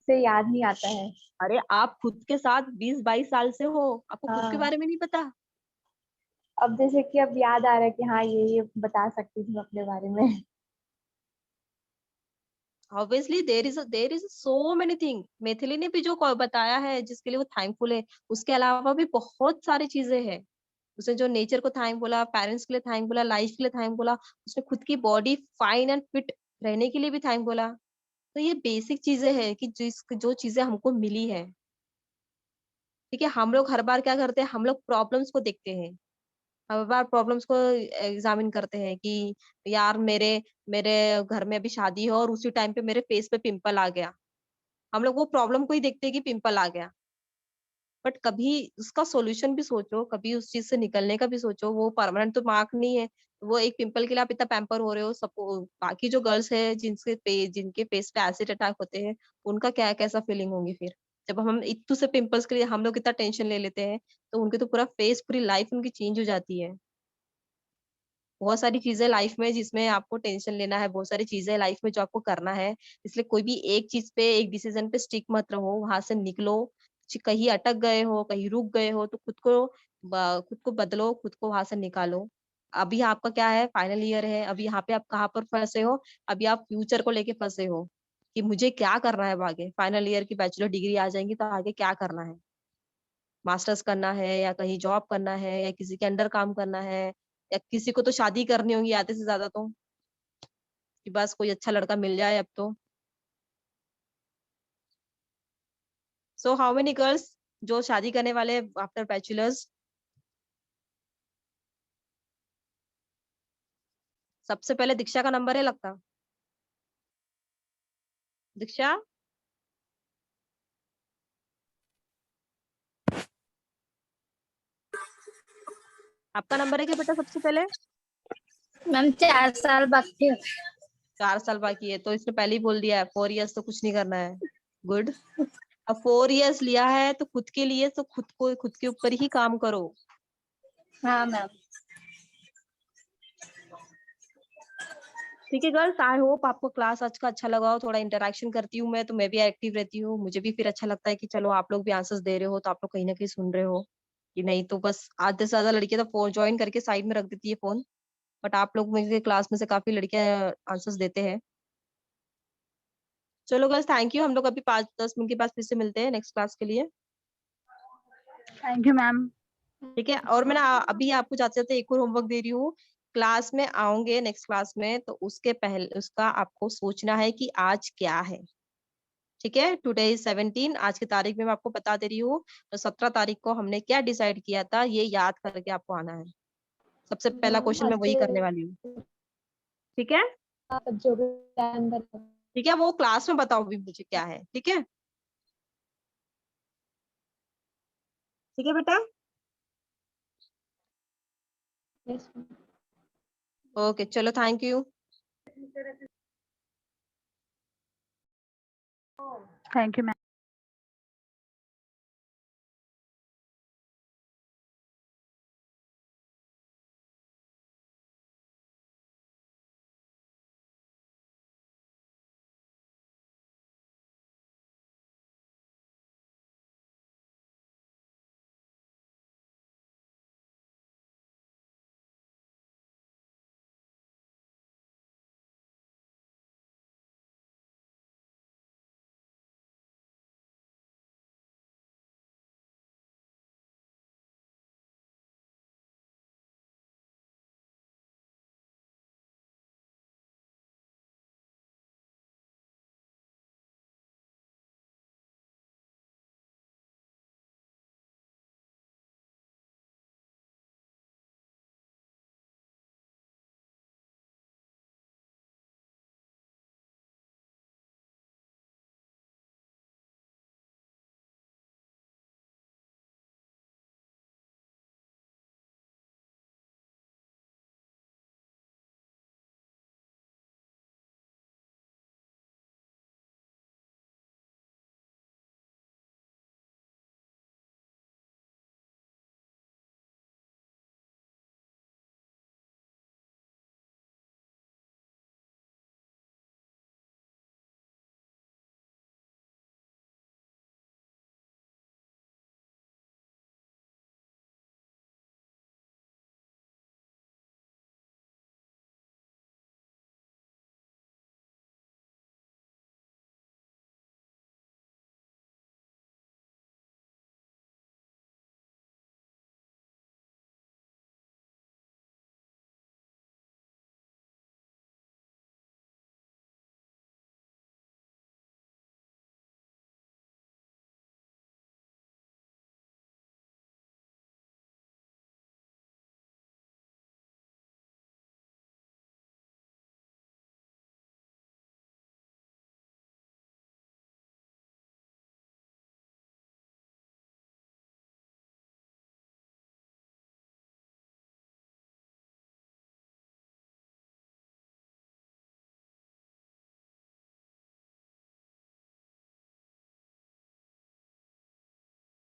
से याद नहीं आता है। अरे आप खुद के साथ 20-22 साल से हो, आपको खुद के हाँ, बारे में नहीं पता? अब जैसे कि अब याद आ रहा है कि हाँ ये बता सकती थी अपने बारे में। Obviously there is so many thing, Mithili ने भी जो बताया है जिसके लिए वो थैंकफुल है, उसके अलावा भी बहुत सारी चीजें हैं। उसने जो नेचर को थैंक बोला, पेरेंट्स के लिए थैंक बोला, लाइफ के लिए थैंक बोला, उसने खुद की बॉडी फाइन एंड फिट रहने के लिए भी थैंक बोला। तो ये बेसिक चीजें हैं कि जो चीजें हमको मिली है। ठीक है, हम लोग हर बार क्या करते हैं, हम लोग प्रॉब्लम्स को देखते हैं, हर बार प्रॉब्लम्स को एग्जामिन करते हैं कि यार मेरे मेरे घर में अभी शादी है और उसी टाइम पे मेरे फेस पे पिंपल आ गया। हम लोग वो प्रॉब्लम को ही देखते हैं कि पिंपल आ गया, बट कभी उसका सॉल्यूशन भी सोचो, कभी उस चीज से निकलने का भी सोचो। वो परमानेंट तो मार्क नहीं है, वो एक पिंपल के लिए आप इतना पैम्पर हो रहे हो। सपो बाकी जो गर्ल्स है जिनके फेस पे एसिड अटैक होते हैं, उनका क्या कैसा फीलिंग होंगी फिर, जब हम इतू से पिंपल्स के लिए हम लोग इतना टेंशन ले लेते हैं, तो उनके तो पूरा फेस, पूरी लाइफ उनकी चेंज हो जाती है। बहुत सारी चीजें लाइफ में जिसमें आपको टेंशन लेना है, बहुत सारी चीजें लाइफ में जो आपको करना है, इसलिए कोई भी एक चीज पे, एक डिसीजन पे स्टिक मत रहो, वहां से निकलो। कहीं अटक गए हो, कहीं रुक गए हो, तो खुद को बदलो, खुद को वहां से निकालो। अभी आपका क्या है, फाइनल ईयर है, अभी यहाँ पे आप कहाँ पर फंसे हो, अभी आप फ्यूचर को लेके फंसे हो कि मुझे क्या करना है अब आगे। फाइनल ईयर की बैचलर डिग्री आ जाएंगी तो आगे क्या करना है, मास्टर्स करना है या कहीं जॉब करना है या किसी के अंडर काम करना है, या किसी को तो शादी करनी होगी आधे से ज्यादा तो, कि बस कोई अच्छा लड़का मिल जाए अब तो। सो हाउ मेनी गर्ल्स जो शादी करने वाले आफ्टर बैचलर्स? सबसे पहले दीक्षा का नंबर है लगता। दीक्षा, आपका नंबर है क्या बेटा सबसे पहले? मैम 4 साल बाकी है। 4 साल बाकी है, तो इसने पहले ही बोल दिया है 4 इयर्स तो कुछ नहीं करना है। गुड। अब 4 इयर्स लिया है तो खुद के लिए, तो खुद के ऊपर ही काम करो। हाँ मैम। ठीक है गर्ल्स, आई होप आपको क्लास आज का अच्छा लगा हो। थोड़ा इंटरेक्शन करती हूँ मैं, तो मैं भी एक्टिव रहती हूँ, मुझे भी फिर अच्छा लगता है कि चलो आप लोग भी आंसर्स दे रहे हो, तो आप लोग कहीं ना कहीं सुन रहे हो। कि नहीं तो बस आधे से ज्यादा लड़कियां तो फोन ज्वाइन करके साइड में रख देती है फोन, बट आप लोग मेरे क्लास में से काफी लड़कियां आंसर्स देते हैं। चलो गर्ल्स, थैंक यू, हम लोग अभी 5-10 मिनट के बाद फिर से मिलते हैं नेक्स्ट क्लास के लिए। Thank you ma'am. ठीक है, और मैं ना अभी आपको जाते जाते एक और होमवर्क दे रही हूँ। क्लास में आओगे नेक्स्ट क्लास में, तो उसके पहले उसका आपको सोचना है कि आज क्या है। ठीक है, टुडे इज 17, आज की तारीख में मैं आपको बता दे रही हूँ, तो 17 तारीख को हमने क्या डिसाइड किया था, ये याद करके आपको आना है। सबसे पहला मैम क्वेश्चन मैं वही करने वाली हूँ। ठीक है, जो भी प्लान बना। ठीक है, वो क्लास में बताओ भी मुझे क्या है। ठीक है, ठीक है बेटा। यस। ओके चलो, thank you. Thank you ma'am.